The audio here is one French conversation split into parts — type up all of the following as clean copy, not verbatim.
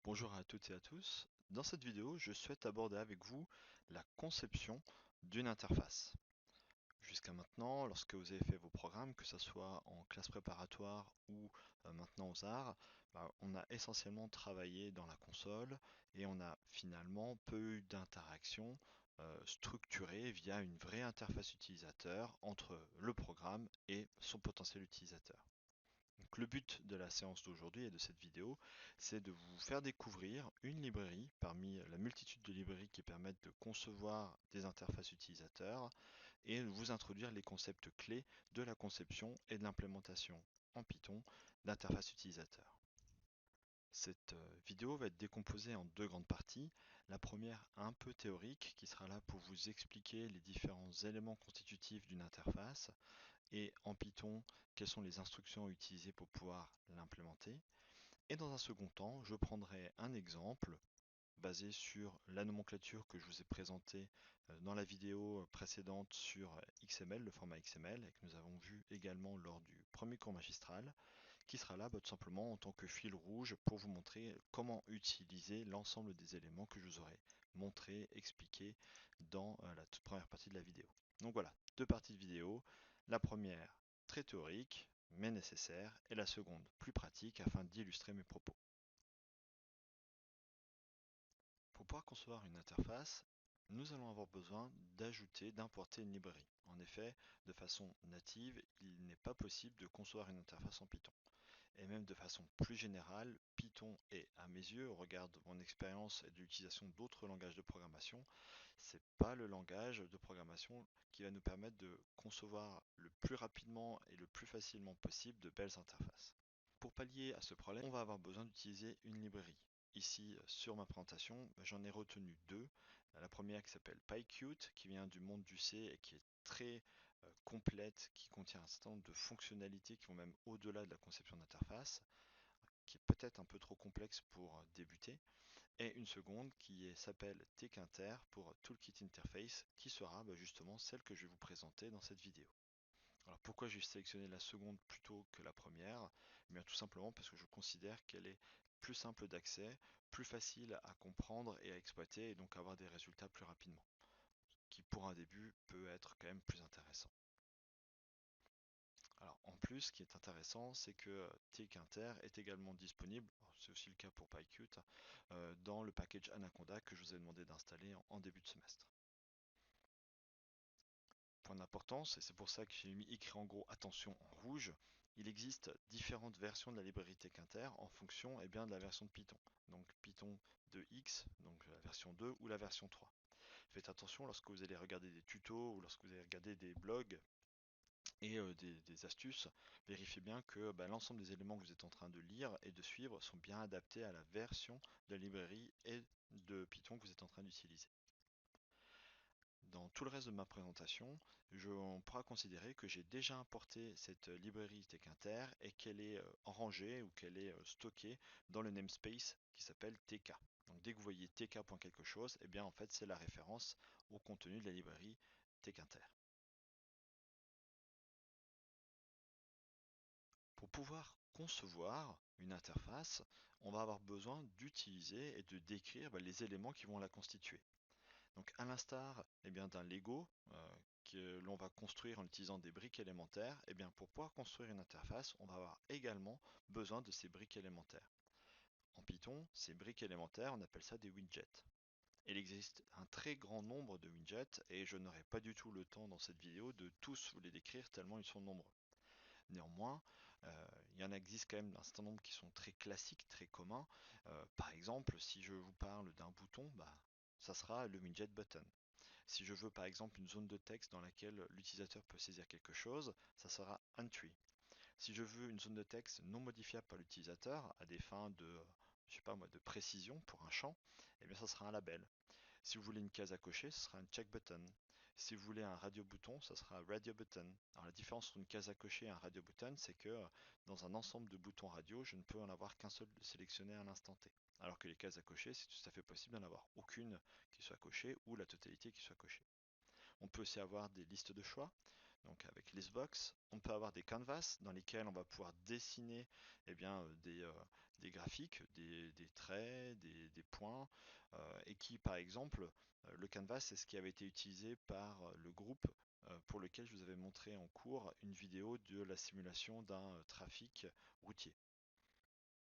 Bonjour à toutes et à tous. Dans cette vidéo, je souhaite aborder avec vous la conception d'une interface. Jusqu'à maintenant, lorsque vous avez fait vos programmes, que ce soit en classe préparatoire ou maintenant aux arts, on a essentiellement travaillé dans la console et on a finalement peu eu d'interaction structurée via une vraie interface utilisateur entre le programme et son potentiel utilisateur. Donc, le but de la séance d'aujourd'hui et de cette vidéo, c'est de vous faire découvrir une librairie parmi la multitude de librairies qui permettent de concevoir des interfaces utilisateurs et de vous introduire les concepts clés de la conception et de l'implémentation en Python d'interfaces utilisateurs. Cette vidéo va être décomposée en deux grandes parties. La première un peu théorique qui sera là pour vous expliquer les différents éléments constitutifs d'une interface et en Python, quelles sont les instructions utilisées pour pouvoir l'implémenter. Et dans un second temps, je prendrai un exemple basé sur la nomenclature que je vous ai présentée dans la vidéo précédente sur XML, le format XML, et que nous avons vu également lors du premier cours magistral, qui sera là tout simplement en tant que fil rouge pour vous montrer comment utiliser l'ensemble des éléments que je vous aurai montré, expliqué dans la toute première partie de la vidéo. Donc voilà, deux parties de vidéo. La première très théorique, mais nécessaire, et la seconde plus pratique afin d'illustrer mes propos. Pour pouvoir concevoir une interface, nous allons avoir besoin d'ajouter, d'importer une librairie. En effet, de façon native, il n'est pas possible de concevoir une interface en Python. Et même de façon plus générale, Python est, à mes yeux, au regard de mon expérience et de l'utilisation d'autres langages de programmation, c'est pas le langage de programmation qui va nous permettre de concevoir le plus rapidement et le plus facilement possible de belles interfaces. Pour pallier à ce problème, on va avoir besoin d'utiliser une librairie. Ici, sur ma présentation, j'en ai retenu deux. La première qui s'appelle PyQt, qui vient du monde du C et qui est très complète, qui contient un certain nombre de fonctionnalités qui vont même au-delà de la conception d'interface, qui est peut-être un peu trop complexe pour débuter. Et une seconde qui s'appelle Tkinter pour Toolkit Interface, qui sera justement celle que je vais vous présenter dans cette vidéo. Alors pourquoi j'ai sélectionné la seconde plutôt que la première? Eh bien tout simplement parce que je considère qu'elle est plus simple d'accès, plus facile à comprendre et à exploiter et donc avoir des résultats plus rapidement, qui pour un début peut être quand même plus intéressant. Alors en plus, ce qui est intéressant, c'est que Tkinter est également disponible, c'est aussi le cas pour PyQt, dans le package Anaconda que je vous ai demandé d'installer en début de semestre. Point d'importance, et c'est pour ça que j'ai mis écrit en gros attention en rouge, il existe différentes versions de la librairie Tkinter en fonction de la version de Python. Donc Python 2X, donc la version 2 ou la version 3. Faites attention lorsque vous allez regarder des tutos ou lorsque vous allez regarder des blogs et des astuces, vérifiez bien que l'ensemble des éléments que vous êtes en train de lire et de suivre sont bien adaptés à la version de la librairie et de Python que vous êtes en train d'utiliser. Dans tout le reste de ma présentation, on pourra considérer que j'ai déjà importé cette librairie Tkinter et qu'elle est rangée ou qu'elle est stockée dans le namespace qui s'appelle tk. Donc dès que vous voyez tk.quelque chose, eh bien en fait c'est la référence au contenu de la librairie Tkinter. Pour pouvoir concevoir une interface, on va avoir besoin d'utiliser et de décrire les éléments qui vont la constituer. Donc à l'instar d'un Lego que l'on va construire en utilisant des briques élémentaires, pour pouvoir construire une interface, on va avoir également besoin de ces briques élémentaires. En Python, ces briques élémentaires, on appelle ça des widgets. Il existe un très grand nombre de widgets et je n'aurai pas du tout le temps dans cette vidéo de tous vous les décrire tellement ils sont nombreux. Néanmoins, il y en existe quand même un certain nombre qui sont très classiques, très communs. Par exemple, si je vous parle d'un bouton, ça sera le widget button. Si je veux par exemple une zone de texte dans laquelle l'utilisateur peut saisir quelque chose, ça sera entry. Si je veux une zone de texte non modifiable par l'utilisateur à des fins de, je sais pas moi, de précision pour un champ, ça sera un label. Si vous voulez une case à cocher, ce sera un check button. Si vous voulez un radio bouton, ce sera un radio button. Alors la différence entre une case à cocher et un radio button, c'est que dans un ensemble de boutons radio, je ne peux en avoir qu'un seul sélectionné à l'instant T. Alors que les cases à cocher, c'est tout à fait possible d'en avoir aucune qui soit cochée ou la totalité qui soit cochée. On peut aussi avoir des listes de choix, donc avec listbox. On peut avoir des canvas dans lesquels on va pouvoir dessiner des graphiques, des traits, des points, et qui par exemple, le canvas c'est ce qui avait été utilisé par le groupe pour lequel je vous avais montré en cours une vidéo de la simulation d'un trafic routier.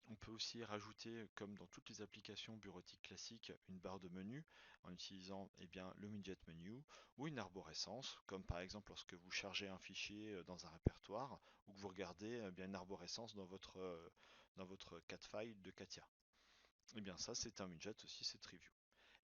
On peut aussi rajouter, comme dans toutes les applications bureautiques classiques, une barre de menu en utilisant bien, le widget menu ou une arborescence, comme par exemple lorsque vous chargez un fichier dans un répertoire ou que vous regardez bien, une arborescence dans votre cat file de Katia. Et bien ça, c'est un widget aussi, c'est Review.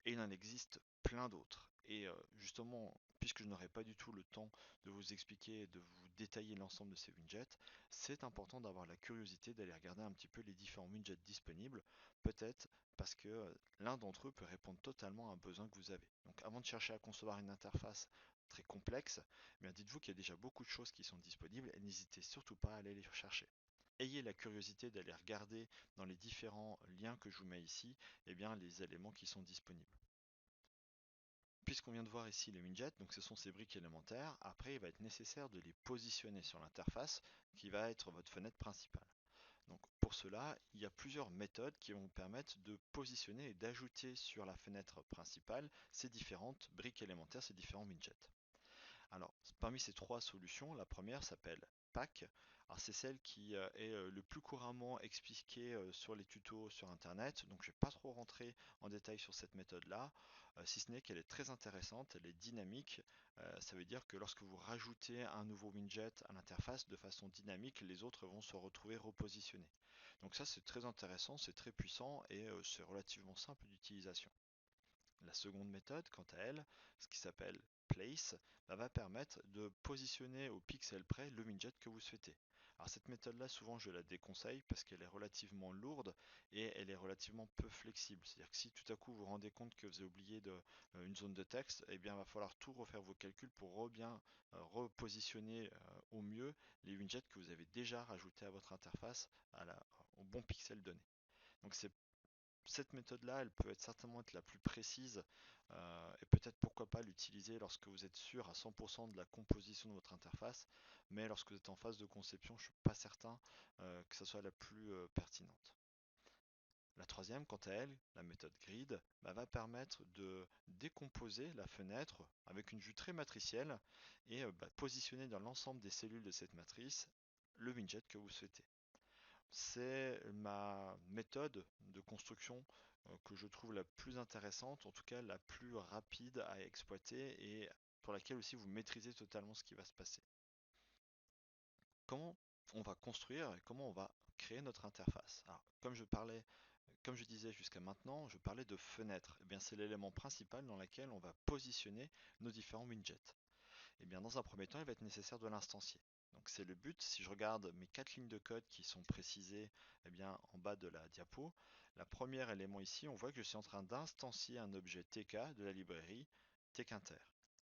Et il en existe plein d'autres. Et justement, puisque je n'aurai pas du tout le temps de vous expliquer et de vous détailler l'ensemble de ces widgets, c'est important d'avoir la curiosité d'aller regarder un petit peu les différents widgets disponibles, peut-être parce que l'un d'entre eux peut répondre totalement à un besoin que vous avez. Donc avant de chercher à concevoir une interface très complexe, eh bien dites-vous qu'il y a déjà beaucoup de choses qui sont disponibles et n'hésitez surtout pas à aller les chercher. Ayez la curiosité d'aller regarder dans les différents liens que je vous mets ici, eh bien, les éléments qui sont disponibles. Puisqu'on vient de voir ici les widgets, donc ce sont ces briques élémentaires, après il va être nécessaire de les positionner sur l'interface qui va être votre fenêtre principale. Donc pour cela, il y a plusieurs méthodes qui vont vous permettre de positionner et d'ajouter sur la fenêtre principale ces différentes briques élémentaires, ces différents widgets. Alors, parmi ces trois solutions, la première s'appelle Pack. Alors, c'est celle qui est le plus couramment expliquée sur les tutos sur Internet. Donc, je ne vais pas trop rentrer en détail sur cette méthode-là, si ce n'est qu'elle est très intéressante, elle est dynamique. Ça veut dire que lorsque vous rajoutez un nouveau widget à l'interface de façon dynamique, les autres vont se retrouver repositionnés. Donc ça, c'est très intéressant, c'est très puissant et c'est relativement simple d'utilisation. La seconde méthode, quant à elle, ce qui s'appelle Place, va permettre de positionner au pixel près le widget que vous souhaitez. Alors cette méthode-là, souvent je la déconseille parce qu'elle est relativement lourde et elle est relativement peu flexible. C'est-à-dire que si tout à coup vous vous rendez compte que vous avez oublié une zone de texte, eh bien il va falloir tout refaire vos calculs pour bien repositionner au mieux les widgets que vous avez déjà rajoutés à votre interface au bon pixel donné. Donc c'est cette méthode-là, elle peut certainement être la plus précise et peut-être pourquoi pas l'utiliser lorsque vous êtes sûr à 100% de la composition de votre interface, mais lorsque vous êtes en phase de conception, je ne suis pas certain que ce soit la plus pertinente. La troisième, quant à elle, la méthode grid, va permettre de décomposer la fenêtre avec une vue très matricielle et positionner dans l'ensemble des cellules de cette matrice le widget que vous souhaitez. C'est ma méthode de construction que je trouve la plus intéressante, en tout cas la plus rapide à exploiter et pour laquelle aussi vous maîtrisez totalement ce qui va se passer. Comment on va construire et comment on va créer notre interface? Alors, comme je disais jusqu'à maintenant, je parlais de fenêtre. Eh bien, c'est l'élément principal dans lequel on va positionner nos différents widgets. Eh bien, dans un premier temps, il va être nécessaire de l'instancier. Donc c'est le but. Si je regarde mes quatre lignes de code qui sont précisées eh bien, en bas de la diapo, la première élément ici, on voit que je suis en train d'instancier un objet TK de la librairie TKinter.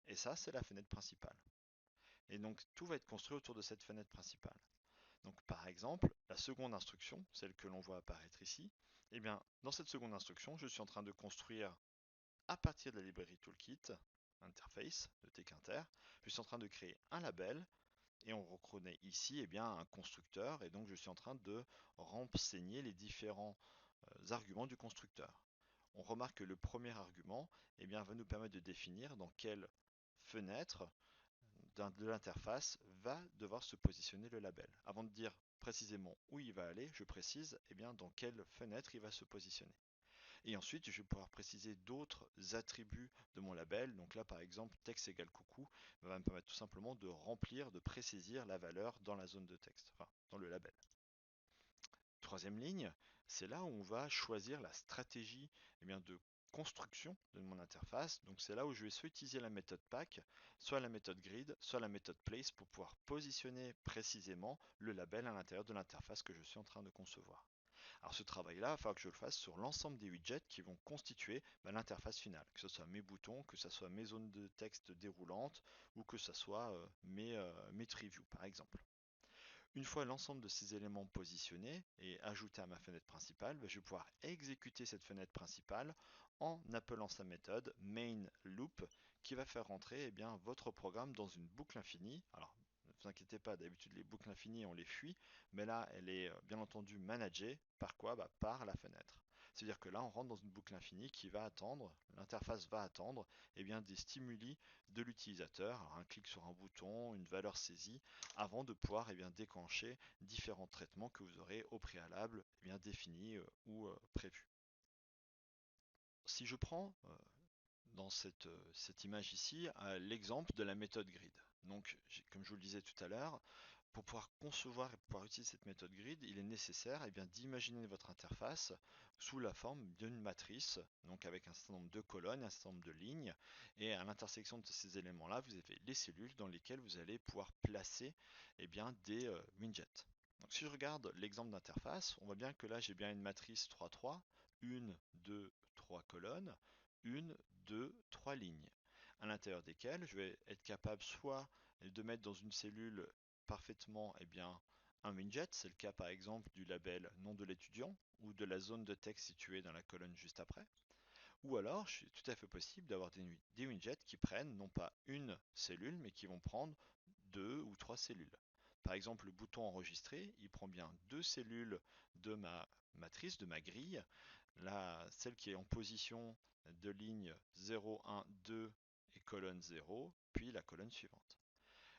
Et ça, c'est la fenêtre principale. Et donc tout va être construit autour de cette fenêtre principale. Donc par exemple, la seconde instruction, celle que l'on voit apparaître ici, eh bien, dans cette seconde instruction, je suis en train de construire à partir de la librairie Toolkit, interface de TKinter, je suis en train de créer un label et on reconnaît ici eh bien, un constructeur et donc je suis en train de renseigner les différents arguments du constructeur. On remarque que le premier argument eh bien, va nous permettre de définir dans quelle fenêtre de l'interface va devoir se positionner le label. Avant de dire précisément où il va aller, je précise eh bien, dans quelle fenêtre il va se positionner. Et ensuite, je vais pouvoir préciser d'autres attributs de mon label. Donc là, par exemple, texte égale coucou va me permettre tout simplement de remplir, de préciser la valeur dans la zone de texte, enfin, dans le label. Troisième ligne, c'est là où on va choisir la stratégie eh bien, de construction de mon interface. Donc c'est là où je vais soit utiliser la méthode pack, soit la méthode grid, soit la méthode place pour pouvoir positionner précisément le label à l'intérieur de l'interface que je suis en train de concevoir. Alors ce travail-là, il va falloir que je le fasse sur l'ensemble des widgets qui vont constituer l'interface finale, que ce soit mes boutons, que ce soit mes zones de texte déroulantes ou que ce soit mes previews par exemple. Une fois l'ensemble de ces éléments positionnés et ajoutés à ma fenêtre principale, je vais pouvoir exécuter cette fenêtre principale en appelant sa méthode main loop qui va faire rentrer eh bien, votre programme dans une boucle infinie. Alors vous inquiétez pas, d'habitude les boucles infinies on les fuit, mais là elle est bien entendu managée par quoi? Par la fenêtre. C'est-à-dire que là on rentre dans une boucle infinie qui va attendre, l'interface va attendre des stimuli de l'utilisateur, alors un clic sur un bouton, une valeur saisie, avant de pouvoir déclencher différents traitements que vous aurez au préalable définis ou prévus. Si je prends dans cette image ici l'exemple de la méthode grid. Donc, comme je vous le disais tout à l'heure, pour pouvoir concevoir et pouvoir utiliser cette méthode grid, il est nécessaire d'imaginer votre interface sous la forme d'une matrice, donc avec un certain nombre de colonnes, un certain nombre de lignes, et à l'intersection de ces éléments-là, vous avez les cellules dans lesquelles vous allez pouvoir placer des widgets. Donc si je regarde l'exemple d'interface, on voit bien que là j'ai bien une matrice 3-3, 1, 2, 3 colonnes, 1, 2, 3 lignes, à l'intérieur desquelles je vais être capable soit de mettre dans une cellule parfaitement un widget, c'est le cas par exemple du label nom de l'étudiant ou de la zone de texte située dans la colonne juste après. Ou alors, c'est tout à fait possible d'avoir des widgets qui prennent non pas une cellule, mais qui vont prendre deux ou trois cellules. Par exemple, le bouton enregistrer, il prend bien deux cellules de ma matrice, de ma grille. Là, celle qui est en position de ligne 0, 1, 2 et colonne 0, puis la colonne suivante.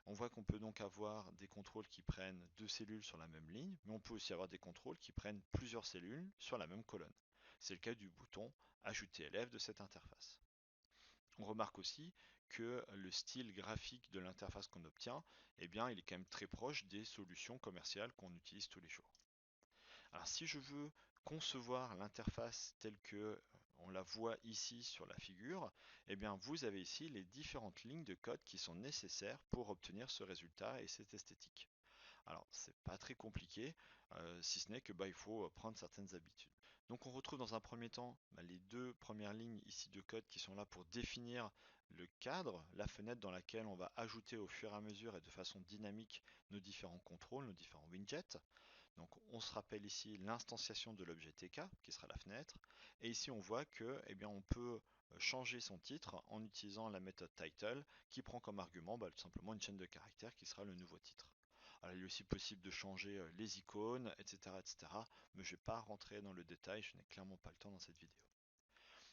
On voit qu'on peut donc avoir des contrôles qui prennent deux cellules sur la même ligne, mais on peut aussi avoir des contrôles qui prennent plusieurs cellules sur la même colonne. C'est le cas du bouton Ajouter élève de cette interface. On remarque aussi que le style graphique de l'interface qu'on obtient, il est quand même très proche des solutions commerciales qu'on utilise tous les jours. Alors si je veux concevoir l'interface telle que on la voit ici sur la figure, vous avez ici les différentes lignes de code qui sont nécessaires pour obtenir ce résultat et cette esthétique. Alors c'est pas très compliqué, si ce n'est que il faut prendre certaines habitudes. Donc on retrouve dans un premier temps les deux premières lignes ici de code qui sont là pour définir le cadre, la fenêtre dans laquelle on va ajouter au fur et à mesure et de façon dynamique nos différents contrôles, nos différents widgets. Donc on se rappelle ici l'instanciation de l'objet TK qui sera la fenêtre, et ici on voit que on peut changer son titre en utilisant la méthode title qui prend comme argument tout simplement une chaîne de caractères qui sera le nouveau titre. Alors, il est aussi possible de changer les icônes, etc., etc. Mais je ne vais pas rentrer dans le détail, je n'ai clairement pas le temps dans cette vidéo.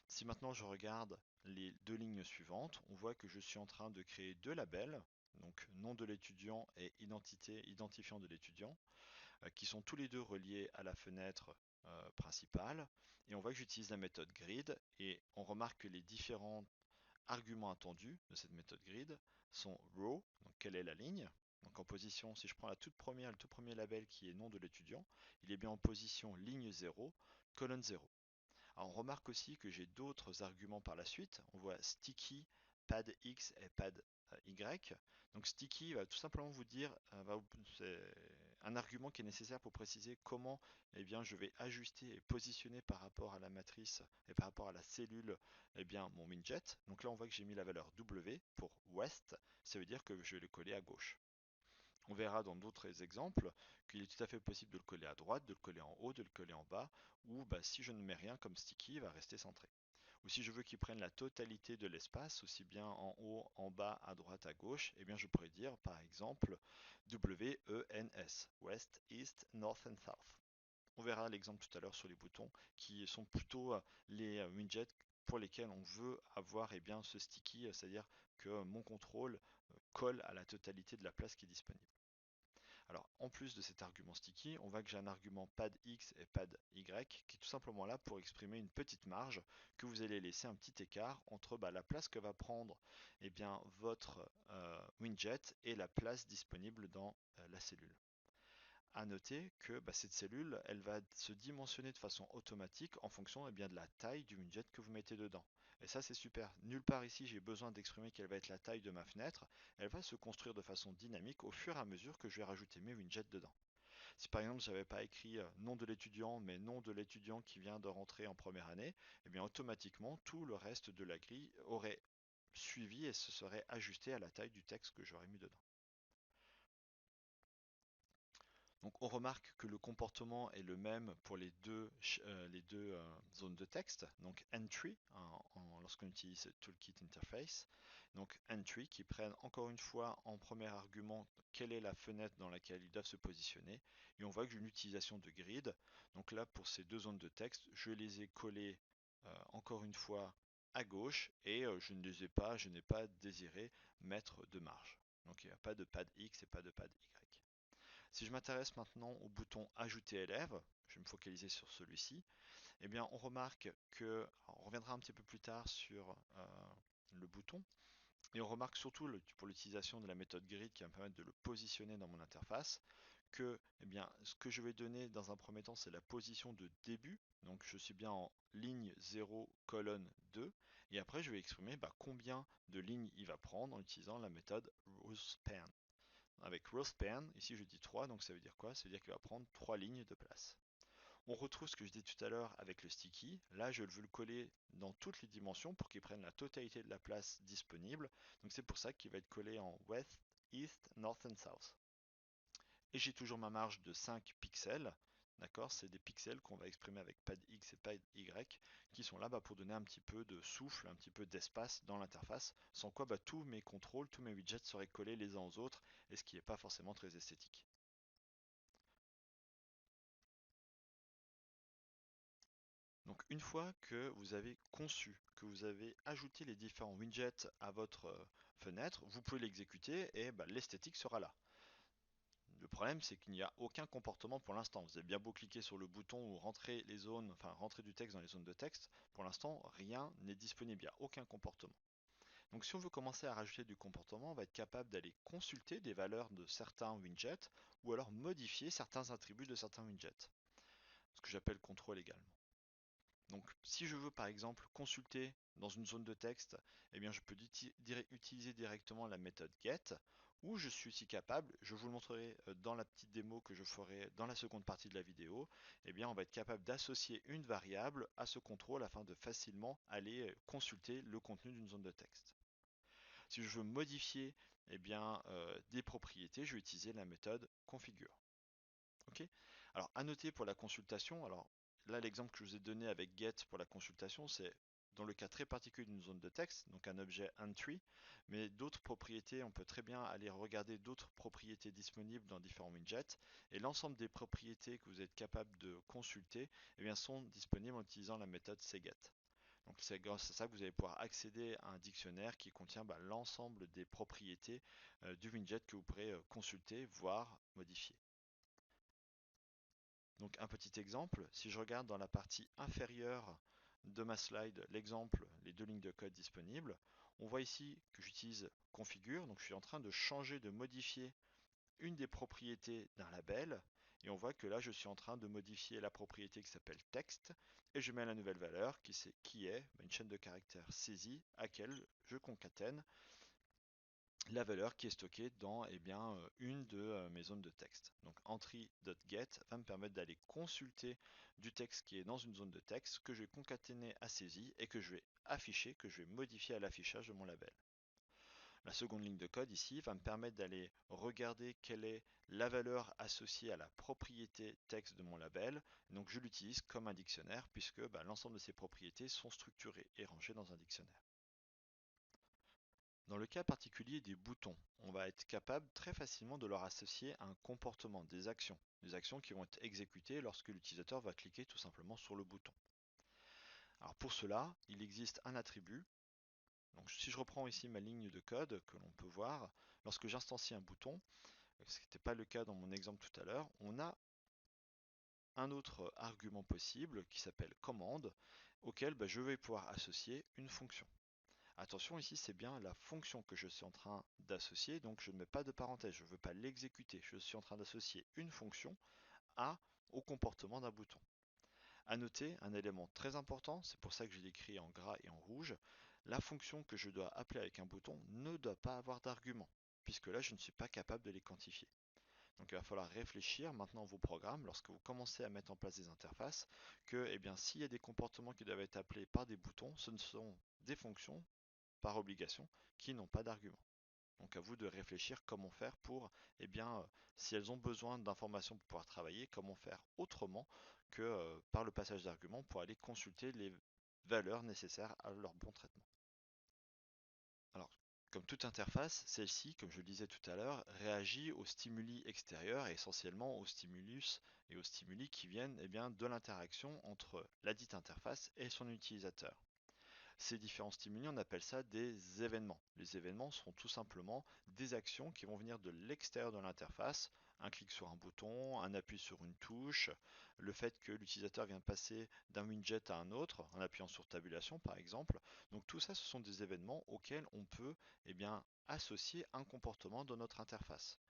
Si maintenant je regarde les deux lignes suivantes, on voit que je suis en train de créer deux labels, donc nom de l'étudiant et identifiant de l'étudiant, qui sont tous les deux reliés à la fenêtre principale. Et on voit que j'utilise la méthode grid et on remarque que les différents arguments attendus de cette méthode grid sont row, donc quelle est la ligne. Donc en position, si je prends le tout premier label qui est nom de l'étudiant, il est bien en position ligne 0, colonne 0. Alors on remarque aussi que j'ai d'autres arguments par la suite. On voit sticky, pad X et pad Y. Donc sticky va tout simplement vous dire, c'est un argument qui est nécessaire pour préciser comment je vais ajuster et positionner par rapport à la matrice et par rapport à la cellule mon widget. Donc là on voit que j'ai mis la valeur W pour West, ça veut dire que je vais le coller à gauche. On verra dans d'autres exemples qu'il est tout à fait possible de le coller à droite, de le coller en haut, de le coller en bas, ou si je ne mets rien comme sticky, il va rester centré. Ou si je veux qu'il prenne la totalité de l'espace, aussi bien en haut, en bas, à droite, à gauche, je pourrais dire par exemple WENS, West, East, North and South. On verra l'exemple tout à l'heure sur les boutons qui sont plutôt les widgets pour lesquels on veut avoir ce sticky, c'est-à-dire que mon contrôle colle à la totalité de la place qui est disponible. Alors, en plus de cet argument sticky, on voit que j'ai un argument pad X et pad Y qui est tout simplement là pour exprimer une petite marge que vous allez laisser un petit écart entre la place que va prendre votre widget et la place disponible dans la cellule. À noter que cette cellule, elle va se dimensionner de façon automatique en fonction de la taille du widget que vous mettez dedans. Et ça, c'est super. Nulle part ici, j'ai besoin d'exprimer quelle va être la taille de ma fenêtre. Elle va se construire de façon dynamique au fur et à mesure que je vais rajouter mes widgets dedans. Si par exemple, j'avais pas écrit nom de l'étudiant, mais nom de l'étudiant qui vient de rentrer en première année, automatiquement, tout le reste de la grille aurait suivi et se serait ajusté à la taille du texte que j'aurais mis dedans. Donc on remarque que le comportement est le même pour les deux zones de texte. Donc entry, lorsqu'on utilise Toolkit Interface. Donc entry qui prennent encore une fois en premier argument quelle est la fenêtre dans laquelle ils doivent se positionner. Et on voit que j'ai une utilisation de grid. Donc là pour ces deux zones de texte, je les ai collées encore une fois à gauche et je n'ai pas désiré mettre de marge. Donc il n'y a pas de pad X et pas de pad Y. Si je m'intéresse maintenant au bouton Ajouter élève, je vais me focaliser sur celui-ci, eh bien on remarque que, on reviendra un petit peu plus tard sur le bouton, et on remarque surtout pour l'utilisation de la méthode grid qui va me permettre de le positionner dans mon interface, que eh bien, ce que je vais donner dans un premier temps, c'est la position de début, donc je suis bien en ligne 0, colonne 2, et après je vais exprimer combien de lignes il va prendre en utilisant la méthode rowSpan. Avec rowSpan, ici je dis 3, donc ça veut dire quoi? Ça veut dire qu'il va prendre 3 lignes de place. On retrouve ce que je disais tout à l'heure avec le sticky. Là, je veux le coller dans toutes les dimensions pour qu'il prenne la totalité de la place disponible. Donc c'est pour ça qu'il va être collé en West, East, North and South. Et j'ai toujours ma marge de 5 pixels. D'accord, c'est des pixels qu'on va exprimer avec pad X et pad Y qui sont là pour donner un petit peu de souffle, un petit peu d'espace dans l'interface, sans quoi tous mes contrôles, tous mes widgets seraient collés les uns aux autres, et ce qui n'est pas forcément très esthétique. Donc une fois que vous avez conçu, que vous avez ajouté les différents widgets à votre fenêtre, vous pouvez l'exécuter et l'esthétique sera là. Le problème, c'est qu'il n'y a aucun comportement pour l'instant. Vous avez bien beau cliquer sur le bouton ou rentrer les zones, enfin rentrer du texte dans les zones de texte, pour l'instant, rien n'est disponible, il n'y a aucun comportement. Donc si on veut commencer à rajouter du comportement, on va être capable d'aller consulter des valeurs de certains widgets ou alors modifier certains attributs de certains widgets. Ce que j'appelle contrôle également. Donc si je veux par exemple consulter dans une zone de texte, eh bien je peux utiliser directement la méthode get, ou je suis aussi capable, je vous le montrerai dans la petite démo que je ferai dans la seconde partie de la vidéo, eh bien on va être capable d'associer une variable à ce contrôle afin de facilement aller consulter le contenu d'une zone de texte. Si je veux modifier des propriétés, je vais utiliser la méthode configure. Ok. Alors, à noter pour la consultation, alors là, l'exemple que je vous ai donné avec get pour la consultation, c'est dans le cas très particulier d'une zone de texte, donc un objet entry, mais d'autres propriétés, on peut très bien aller regarder d'autres propriétés disponibles dans différents widgets, et l'ensemble des propriétés que vous êtes capable de consulter, eh bien, sont disponibles en utilisant la méthode cget. Donc c'est grâce à ça que vous allez pouvoir accéder à un dictionnaire qui contient l'ensemble des propriétés du widget que vous pourrez consulter, voire modifier. Donc un petit exemple, si je regarde dans la partie inférieure de ma slide l'exemple, les deux lignes de code disponibles, on voit ici que j'utilise configure, donc je suis en train de changer, de modifier une des propriétés d'un label, et on voit que là je suis en train de modifier la propriété qui s'appelle texte, et je mets la nouvelle valeur qui est une chaîne de caractères saisie à laquelle je concatène la valeur qui est stockée dans une de mes zones de texte. Donc entry.get va me permettre d'aller consulter du texte qui est dans une zone de texte que je vais concaténer à saisie et que je vais afficher, que je vais modifier à l'affichage de mon label. La seconde ligne de code ici va me permettre d'aller regarder quelle est la valeur associée à la propriété texte de mon label. Donc je l'utilise comme un dictionnaire puisque l'ensemble de ces propriétés sont structurées et rangées dans un dictionnaire. Dans le cas particulier des boutons, on va être capable très facilement de leur associer un comportement, des actions qui vont être exécutées lorsque l'utilisateur va cliquer tout simplement sur le bouton. Alors pour cela, il existe un attribut. Donc si je reprends ici ma ligne de code que l'on peut voir, lorsque j'instancie un bouton, ce qui n'était pas le cas dans mon exemple tout à l'heure, on a un autre argument possible qui s'appelle commande, auquel je vais pouvoir associer une fonction. Attention, ici c'est bien la fonction que je suis en train d'associer, donc je ne mets pas de parenthèse, je ne veux pas l'exécuter, je suis en train d'associer une fonction au comportement d'un bouton. À noter un élément très important, c'est pour ça que j'ai décrit en gras et en rouge, la fonction que je dois appeler avec un bouton ne doit pas avoir d'argument, puisque là je ne suis pas capable de les quantifier. Donc il va falloir réfléchir maintenant vos programmes, lorsque vous commencez à mettre en place des interfaces, que s'il y a des comportements qui doivent être appelés par des boutons, ce ne sont des fonctions par obligation, qui n'ont pas d'argument. Donc à vous de réfléchir comment faire pour, eh bien, si elles ont besoin d'informations pour pouvoir travailler, comment faire autrement que par le passage d'arguments pour aller consulter les valeurs nécessaires à leur bon traitement. Alors, comme toute interface, celle-ci, comme je le disais tout à l'heure, réagit aux stimuli extérieurs et essentiellement aux stimulus et aux stimuli qui viennent eh bien, de l'interaction entre la dite interface et son utilisateur. Ces différents stimuli, on appelle ça des événements. Les événements sont tout simplement des actions qui vont venir de l'extérieur de l'interface. Un clic sur un bouton, un appui sur une touche, le fait que l'utilisateur vient de passer d'un widget à un autre, en appuyant sur tabulation par exemple. Donc tout ça, ce sont des événements auxquels on peut eh bien, associer un comportement de notre interface.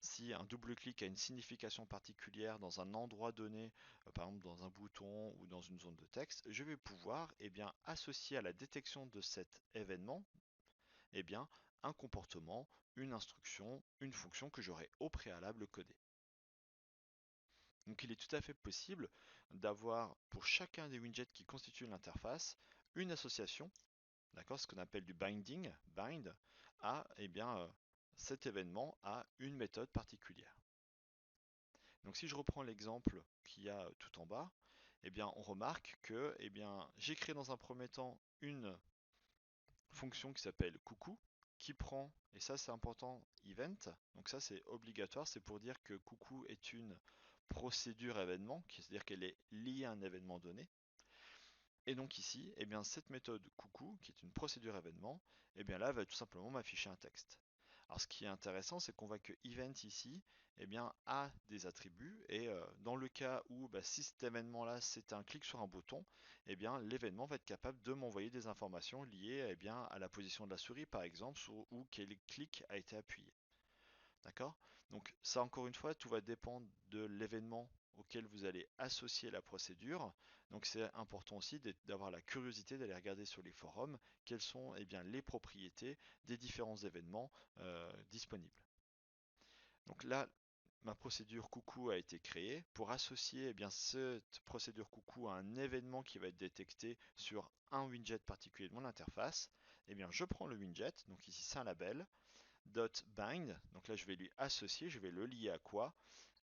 Si un double-clic a une signification particulière dans un endroit donné, par exemple dans un bouton ou dans une zone de texte, je vais pouvoir eh bien, associer à la détection de cet événement eh bien, un comportement, une instruction, une fonction que j'aurais au préalable codée. Donc il est tout à fait possible d'avoir pour chacun des widgets qui constituent l'interface une association, d'accord, ce qu'on appelle du binding, bind, à eh bien, cet événement à une méthode particulière. Donc si je reprends l'exemple qu'il y a tout en bas, eh bien on remarque que eh bien, j'ai créé dans un premier temps une fonction qui s'appelle coucou, qui prend, et ça c'est important, event. Donc ça c'est obligatoire, c'est pour dire que coucou est une procédure événement, c'est-à-dire qu'elle est liée à un événement donné. Et donc ici, eh bien, cette méthode coucou, qui est une procédure événement, eh bien là va tout simplement m'afficher un texte. Alors ce qui est intéressant, c'est qu'on voit que event ici eh bien, a des attributs et dans le cas où si cet événement-là c'est un clic sur un bouton, eh bien l'événement va être capable de m'envoyer des informations liées eh bien, à la position de la souris par exemple ou quel clic a été appuyé. D'accord? Donc ça encore une fois, tout va dépendre de l'événement auquel vous allez associer la procédure. Donc c'est important aussi d'avoir la curiosité d'aller regarder sur les forums quelles sont eh bien, les propriétés des différents événements disponibles. Donc là, ma procédure coucou a été créée pour associer eh bien, cette procédure coucou à un événement qui va être détecté sur un widget particulier de mon interface. Eh bien, je prends le widget, donc ici c'est un label, .bind, donc là je vais lui associer, je vais le lier à quoi?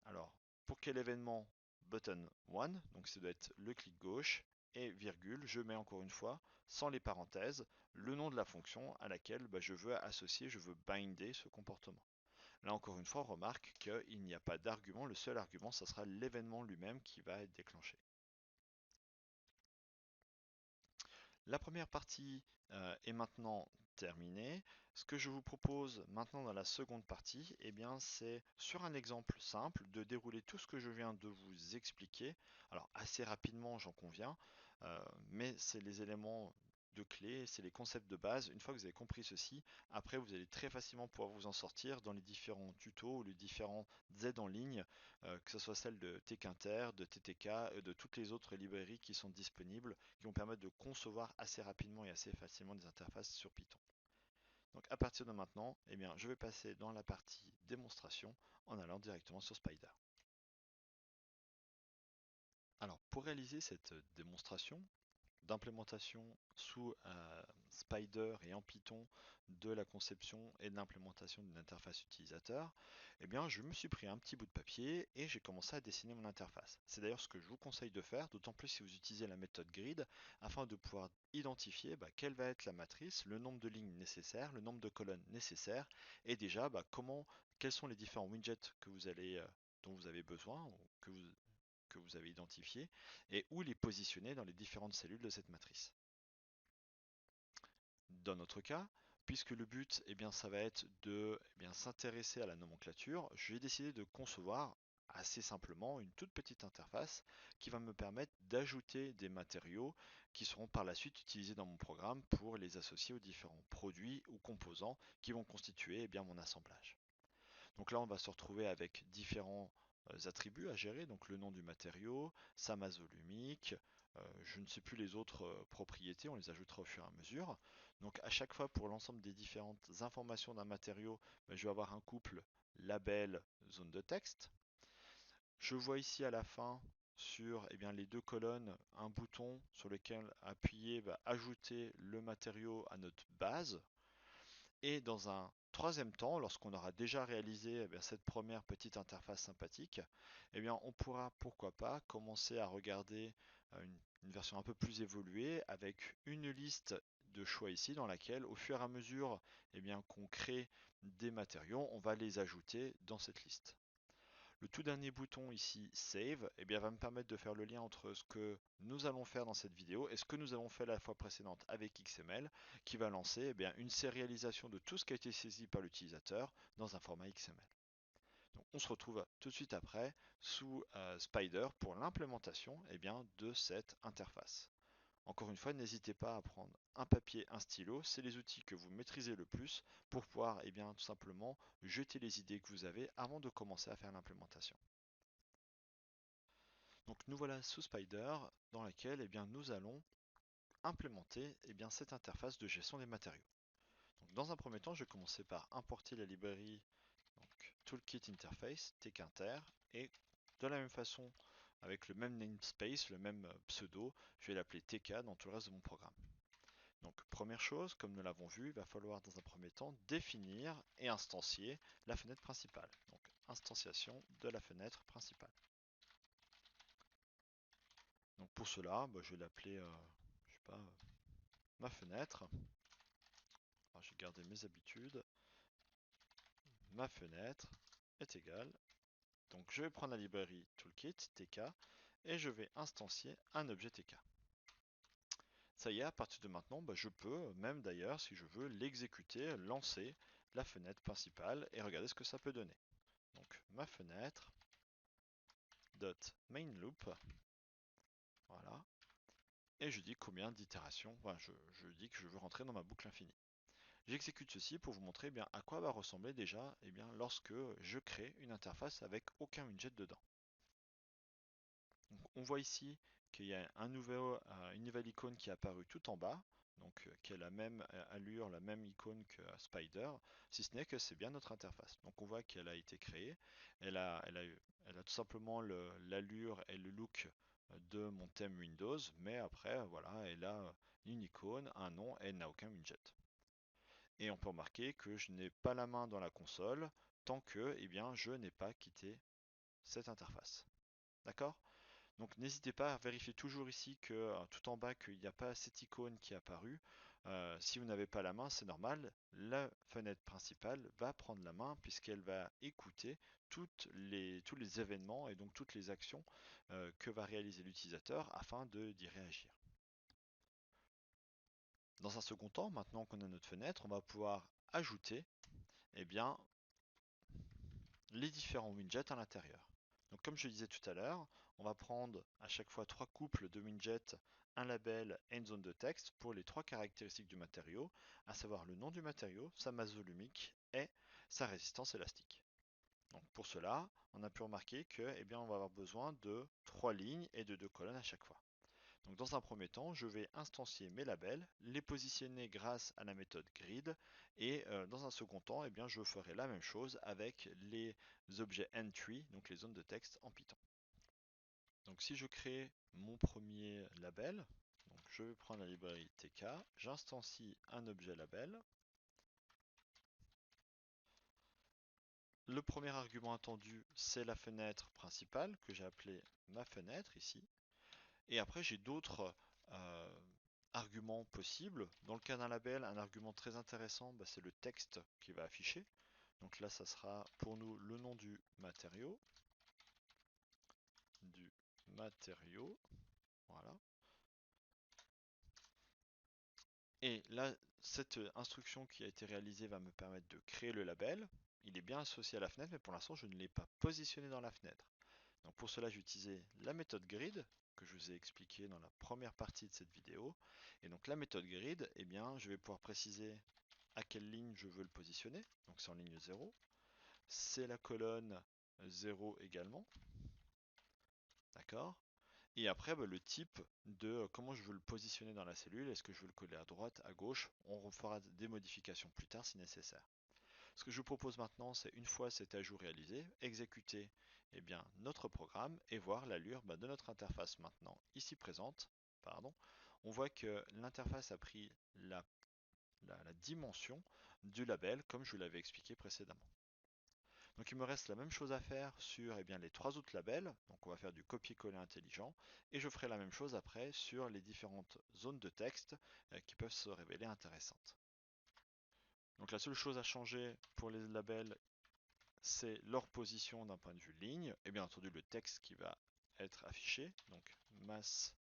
Alors, pour quel événement? Button 1, donc ça doit être le clic gauche, et virgule, je mets encore une fois, sans les parenthèses, le nom de la fonction à laquelle je veux associer, je veux binder ce comportement. Là encore une fois, on remarque qu'il n'y a pas d'argument, le seul argument, ça sera l'événement lui-même qui va être déclenché. La première partie est maintenant terminée. Ce que je vous propose maintenant dans la seconde partie, eh bien, c'est sur un exemple simple de dérouler tout ce que je viens de vous expliquer. Alors assez rapidement, j'en conviens, mais c'est les éléments de clé, c'est les concepts de base. Une fois que vous avez compris ceci, après vous allez très facilement pouvoir vous en sortir dans les différents tutos ou les différents aides en ligne, que ce soit celle de Tkinter, de TTK, de toutes les autres librairies qui sont disponibles qui vont permettre de concevoir assez rapidement et assez facilement des interfaces sur Python. Donc à partir de maintenant, eh bien, je vais passer dans la partie démonstration en allant directement sur Spider. Alors pour réaliser cette démonstration d'implémentation sous Spider et en Python de la conception et de l'implémentation d'une interface utilisateur, eh bien je me suis pris un petit bout de papier et j'ai commencé à dessiner mon interface. C'est d'ailleurs ce que je vous conseille de faire, d'autant plus si vous utilisez la méthode grid, afin de pouvoir identifier quelle va être la matrice, le nombre de lignes nécessaires, le nombre de colonnes nécessaires, et déjà quels sont les différents widgets que vous allez, dont vous avez besoin, ou que vous avez identifié et où il est positionné dans les différentes cellules de cette matrice. Dans notre cas, puisque le but, ça va être de s'intéresser à la nomenclature, je vais décider de concevoir assez simplement une toute petite interface qui va me permettre d'ajouter des matériaux qui seront par la suite utilisés dans mon programme pour les associer aux différents produits ou composants qui vont constituer mon assemblage. Donc là, on va se retrouver avec différents attributs à gérer, donc le nom du matériau, sa masse volumique, je ne sais plus les autres propriétés, on les ajoutera au fur et à mesure. Donc à chaque fois, pour l'ensemble des différentes informations d'un matériau, je vais avoir un couple label zone de texte. Je vois ici à la fin sur les deux colonnes un bouton sur lequel appuyer va ajouter le matériau à notre base. Et dans un troisième temps, lorsqu'on aura déjà réalisé cette première petite interface sympathique, on pourra pourquoi pas commencer à regarder une version un peu plus évoluée avec une liste de choix ici dans laquelle au fur et à mesure qu'on crée des matériaux, on va les ajouter dans cette liste. Le tout dernier bouton ici, Save, va me permettre de faire le lien entre ce que nous allons faire dans cette vidéo et ce que nous avons fait la fois précédente avec XML, qui va lancer une sérialisation de tout ce qui a été saisi par l'utilisateur dans un format XML. Donc, on se retrouve tout de suite après sous Spider pour l'implémentation de cette interface. Encore une fois, n'hésitez pas à prendre un papier, un stylo, c'est les outils que vous maîtrisez le plus pour pouvoir tout simplement jeter les idées que vous avez avant de commencer à faire l'implémentation. Donc nous voilà sous Spider dans laquelle nous allons implémenter cette interface de gestion des matériaux. Donc, dans un premier temps, je vais commencer par importer la librairie Toolkit Interface, tkinter, et de la même façon, avec le même namespace, le même pseudo, je vais l'appeler tk dans tout le reste de mon programme. Donc première chose, comme nous l'avons vu, il va falloir dans un premier temps définir et instancier la fenêtre principale. Donc instanciation de la fenêtre principale. Donc pour cela, je vais l'appeler, je sais pas, ma fenêtre. Alors, je vais garder mes habitudes. Ma fenêtre est égale. Donc je vais prendre la librairie Toolkit, tk, et je vais instancier un objet tk. Ça y est, à partir de maintenant, je peux, même d'ailleurs, si je veux, l'exécuter, lancer la fenêtre principale et regarder ce que ça peut donner. Donc ma fenêtre dot main loop, voilà, et je dis combien d'itérations, je dis que je veux rentrer dans ma boucle infinie. J'exécute ceci pour vous montrer à quoi va ressembler déjà lorsque je crée une interface avec aucun widget dedans. Donc, on voit ici qu'il y a une nouvelle icône qui est apparue tout en bas, donc qui a la même allure, la même icône que Spider, si ce n'est que c'est bien notre interface. Donc on voit qu'elle a été créée, elle a tout simplement l'allure et le look de mon thème Windows, mais après voilà, elle a une icône, un nom et elle n'a aucun widget. Et on peut remarquer que je n'ai pas la main dans la console tant que je n'ai pas quitté cette interface. D'accord? Donc n'hésitez pas à vérifier toujours ici que tout en bas qu'il n'y a pas cette icône qui est apparue. Si vous n'avez pas la main, c'est normal. La fenêtre principale va prendre la main puisqu'elle va écouter tous les événements et donc toutes les actions que va réaliser l'utilisateur afin d'y réagir. Dans un second temps, maintenant qu'on a notre fenêtre, on va pouvoir ajouter les différents widgets à l'intérieur. Donc comme je disais tout à l'heure, on va prendre à chaque fois 3 couples de widgets, un label et une zone de texte pour les 3 caractéristiques du matériau, à savoir le nom du matériau, sa masse volumique et sa résistance élastique. Donc pour cela, on a pu remarquer que on va avoir besoin de 3 lignes et de 2 colonnes à chaque fois. Donc dans un premier temps, je vais instancier mes labels, les positionner grâce à la méthode grid, et dans un second temps, je ferai la même chose avec les objets entry, donc les zones de texte en Python. Donc si je crée mon premier label, donc je vais prendre la librairie tk, j'instancie un objet label. Le premier argument attendu, c'est la fenêtre principale que j'ai appelée ma fenêtre ici. Et après, j'ai d'autres arguments possibles. Dans le cas d'un label, un argument très intéressant, c'est le texte qui va afficher. Donc là, ça sera pour nous le nom du matériau. Voilà. Et là, cette instruction qui a été réalisée va me permettre de créer le label. Il est bien associé à la fenêtre, mais pour l'instant, je ne l'ai pas positionné dans la fenêtre. Donc pour cela, j'ai utilisé la méthode grid que je vous ai expliqué dans la première partie de cette vidéo. Et donc la méthode grid, je vais pouvoir préciser à quelle ligne je veux le positionner. Donc c'est en ligne 0. C'est la colonne 0 également. D'accord? Et après, le type de comment je veux le positionner dans la cellule. Est-ce que je veux le coller à droite, à gauche? On fera des modifications plus tard si nécessaire. Ce que je vous propose maintenant, c'est une fois cet ajout réalisé, exécuter notre programme et voir l'allure de notre interface maintenant ici présente. Pardon. On voit que l'interface a pris la dimension du label comme je vous l'avais expliqué précédemment. Donc il me reste la même chose à faire sur les trois autres labels. Donc on va faire du copier-coller intelligent et je ferai la même chose après sur les différentes zones de texte qui peuvent se révéler intéressantes. Donc la seule chose à changer pour les labels, c'est leur position d'un point de vue ligne et bien entendu le texte qui va être affiché. Donc masse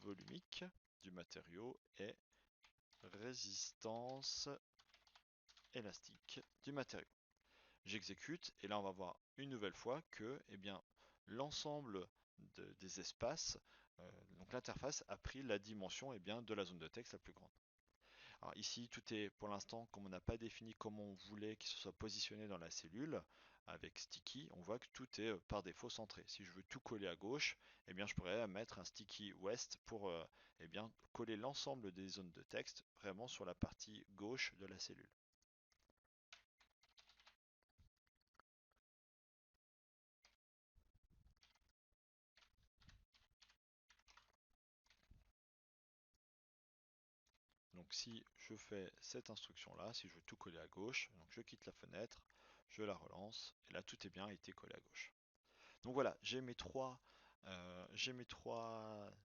volumique du matériau et résistance élastique du matériau. J'exécute et là on va voir une nouvelle fois que l'ensemble des espaces, donc l'interface a pris la dimension de la zone de texte la plus grande. Alors ici tout est pour l'instant, comme on n'a pas défini comment on voulait qu'il se soit positionné dans la cellule, avec sticky, on voit que tout est par défaut centré. Si je veux tout coller à gauche, je pourrais mettre un sticky west pour coller l'ensemble des zones de texte vraiment sur la partie gauche de la cellule. Donc si je fais cette instruction là, si je veux tout coller à gauche, donc je quitte la fenêtre, je la relance, et là tout est bien été collé à gauche. Donc voilà, j'ai mes trois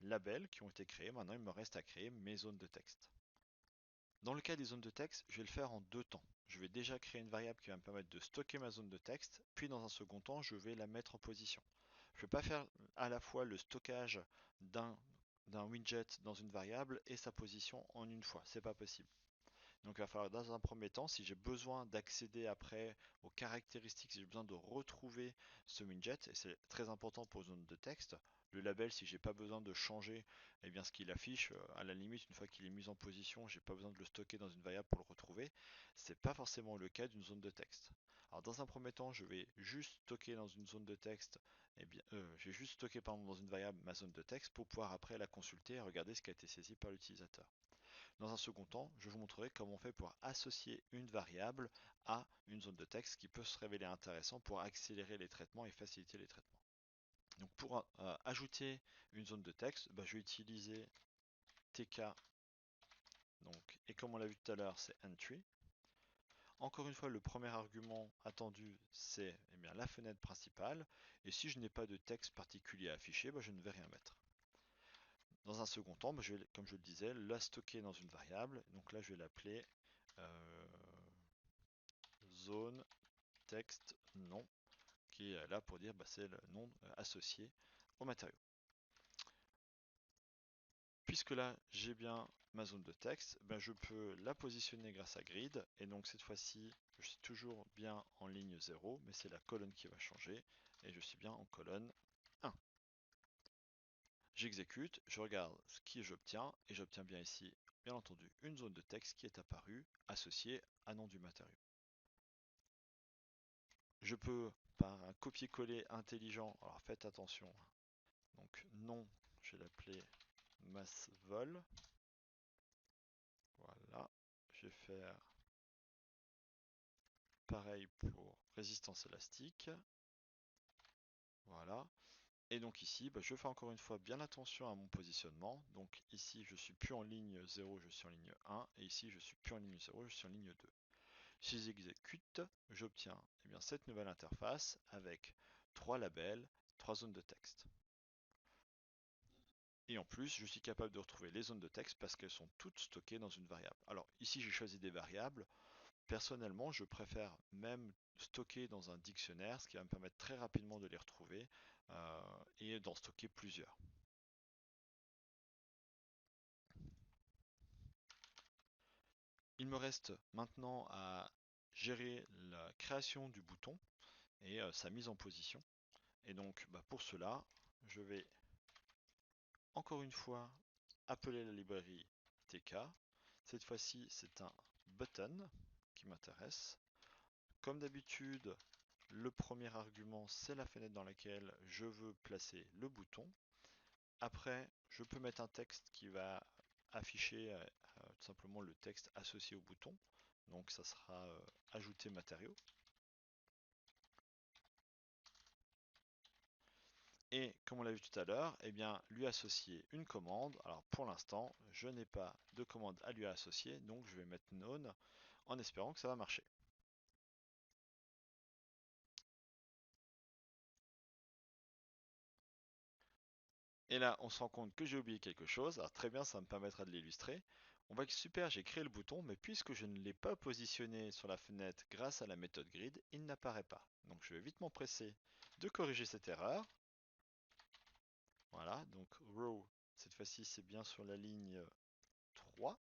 labels qui ont été créés. Maintenant il me reste à créer mes zones de texte. Dans le cas des zones de texte, je vais le faire en deux temps. Je vais déjà créer une variable qui va me permettre de stocker ma zone de texte, puis dans un second temps, je vais la mettre en position. Je ne vais pas faire à la fois le stockage d'un widget dans une variable et sa position en une fois, c'est pas possible. Donc il va falloir dans un premier temps, si j'ai besoin d'accéder après aux caractéristiques, si j'ai besoin de retrouver ce widget, et c'est très important pour zone de texte, le label, si j'ai pas besoin de changer ce qu'il affiche, à la limite, une fois qu'il est mis en position, j'ai pas besoin de le stocker dans une variable pour le retrouver. C'est pas forcément le cas d'une zone de texte. Alors dans un premier temps, je vais juste stocker dans une zone de texte, je vais juste stocker dans une variable ma zone de texte pour pouvoir après la consulter et regarder ce qui a été saisi par l'utilisateur. Dans un second temps, je vous montrerai comment on fait pour associer une variable à une zone de texte qui peut se révéler intéressant pour accélérer les traitements et faciliter les traitements. Donc pour ajouter une zone de texte, je vais utiliser tk, et comme on l'a vu tout à l'heure, c'est entry. Encore une fois, le premier argument attendu, c'est la fenêtre principale, et si je n'ai pas de texte particulier à afficher, je ne vais rien mettre. Dans un second temps, je vais, comme je le disais, la stocker dans une variable. Donc là, je vais l'appeler zone texte nom, qui est là pour dire c'est le nom associé au matériau. Puisque là, j'ai bien ma zone de texte, je peux la positionner grâce à grid. Et donc cette fois-ci, je suis toujours bien en ligne 0, mais c'est la colonne qui va changer. Et je suis bien en colonne 1. J'exécute, je regarde ce que j'obtiens, et j'obtiens bien ici, bien entendu, une zone de texte qui est apparue associée à nom du matériau. Je peux, par un copier-coller intelligent, alors faites attention, donc nom, je vais l'appeler masse vol. Voilà, je vais faire pareil pour résistance élastique. Voilà. Et donc ici, je fais encore une fois bien attention à mon positionnement. Donc ici, je suis plus en ligne 0, je suis en ligne 1. Et ici, je suis plus en ligne 0, je suis en ligne 2. Si j'exécute, j'obtiens cette nouvelle interface avec trois labels, trois zones de texte. Et en plus, je suis capable de retrouver les zones de texte parce qu'elles sont toutes stockées dans une variable. Alors ici, j'ai choisi des variables. Personnellement, je préfère même stocker dans un dictionnaire, ce qui va me permettre très rapidement de les retrouver et d'en stocker plusieurs. Il me reste maintenant à gérer la création du bouton et sa mise en position. Et donc pour cela, je vais encore une fois appeler la librairie tk. Cette fois-ci, c'est un button qui m'intéresse. Comme d'habitude, le premier argument, c'est la fenêtre dans laquelle je veux placer le bouton. Après, je peux mettre un texte qui va afficher tout simplement le texte associé au bouton. Donc ça sera ajouter matériau. Et comme on l'a vu tout à l'heure, eh bien, lui associer une commande. Alors pour l'instant, je n'ai pas de commande à lui associer, donc je vais mettre none en espérant que ça va marcher. Et là, on se rend compte que j'ai oublié quelque chose. Alors très bien, ça me permettra de l'illustrer. On voit que super, j'ai créé le bouton, mais puisque je ne l'ai pas positionné sur la fenêtre grâce à la méthode grid, il n'apparaît pas. Donc je vais vite m'empresser de corriger cette erreur. Voilà, donc row, cette fois-ci c'est bien sur la ligne 3.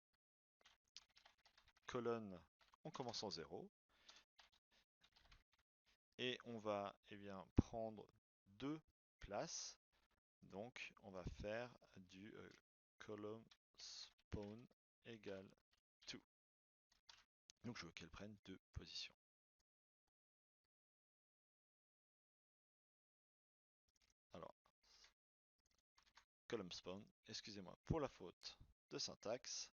Colonne, on commence en 0. Et on va bien prendre deux places. Donc on va faire du column spawn égale 2. Donc je veux qu'elle prenne deux positions. Alors, column spawn, excusez-moi pour la faute de syntaxe.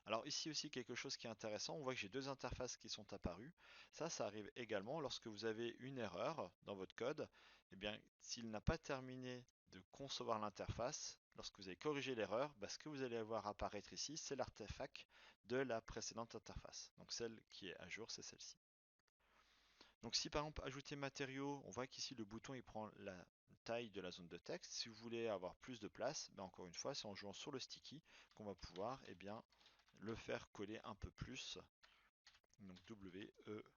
Alors ici aussi quelque chose qui est intéressant, on voit que j'ai deux interfaces qui sont apparues. Ça arrive également lorsque vous avez une erreur dans votre code. Eh bien, s'il n'a pas terminé de concevoir l'interface, lorsque vous avez corrigé l'erreur, ce que vous allez voir apparaître ici, c'est l'artefact de la précédente interface. Donc celle qui est à jour, c'est celle-ci. Donc si par exemple ajouter matériaux, on voit qu'ici le bouton il prend la taille de la zone de texte. Si vous voulez avoir plus de place, encore une fois, c'est en jouant sur le sticky qu'on va pouvoir le faire coller un peu plus. Donc W-E-N-S.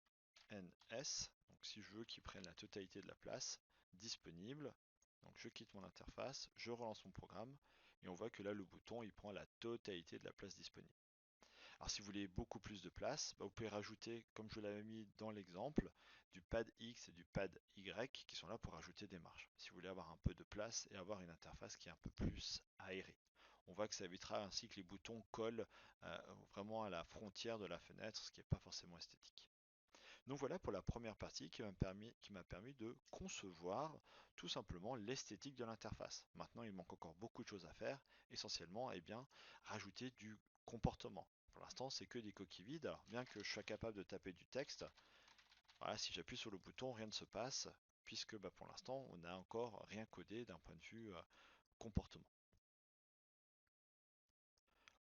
Donc si je veux qu'il prenne la totalité de la place disponible, donc je quitte mon interface, je relance mon programme et on voit que là le bouton il prend la totalité de la place disponible. Alors si vous voulez beaucoup plus de place, vous pouvez rajouter, comme je l'avais mis dans l'exemple, du pad X et du pad Y qui sont là pour ajouter des marges. Si vous voulez avoir un peu de place et avoir une interface qui est un peu plus aérée. On voit que ça évitera ainsi que les boutons collent vraiment à la frontière de la fenêtre, ce qui n'est pas forcément esthétique. Donc voilà pour la première partie qui m'a permis de concevoir tout simplement l'esthétique de l'interface. Maintenant, il manque encore beaucoup de choses à faire, essentiellement rajouter du comportement. Pour l'instant, c'est que des coquilles vides. Alors, bien que je sois capable de taper du texte, voilà, si j'appuie sur le bouton, rien ne se passe, puisque pour l'instant, on n'a encore rien codé d'un point de vue comportement.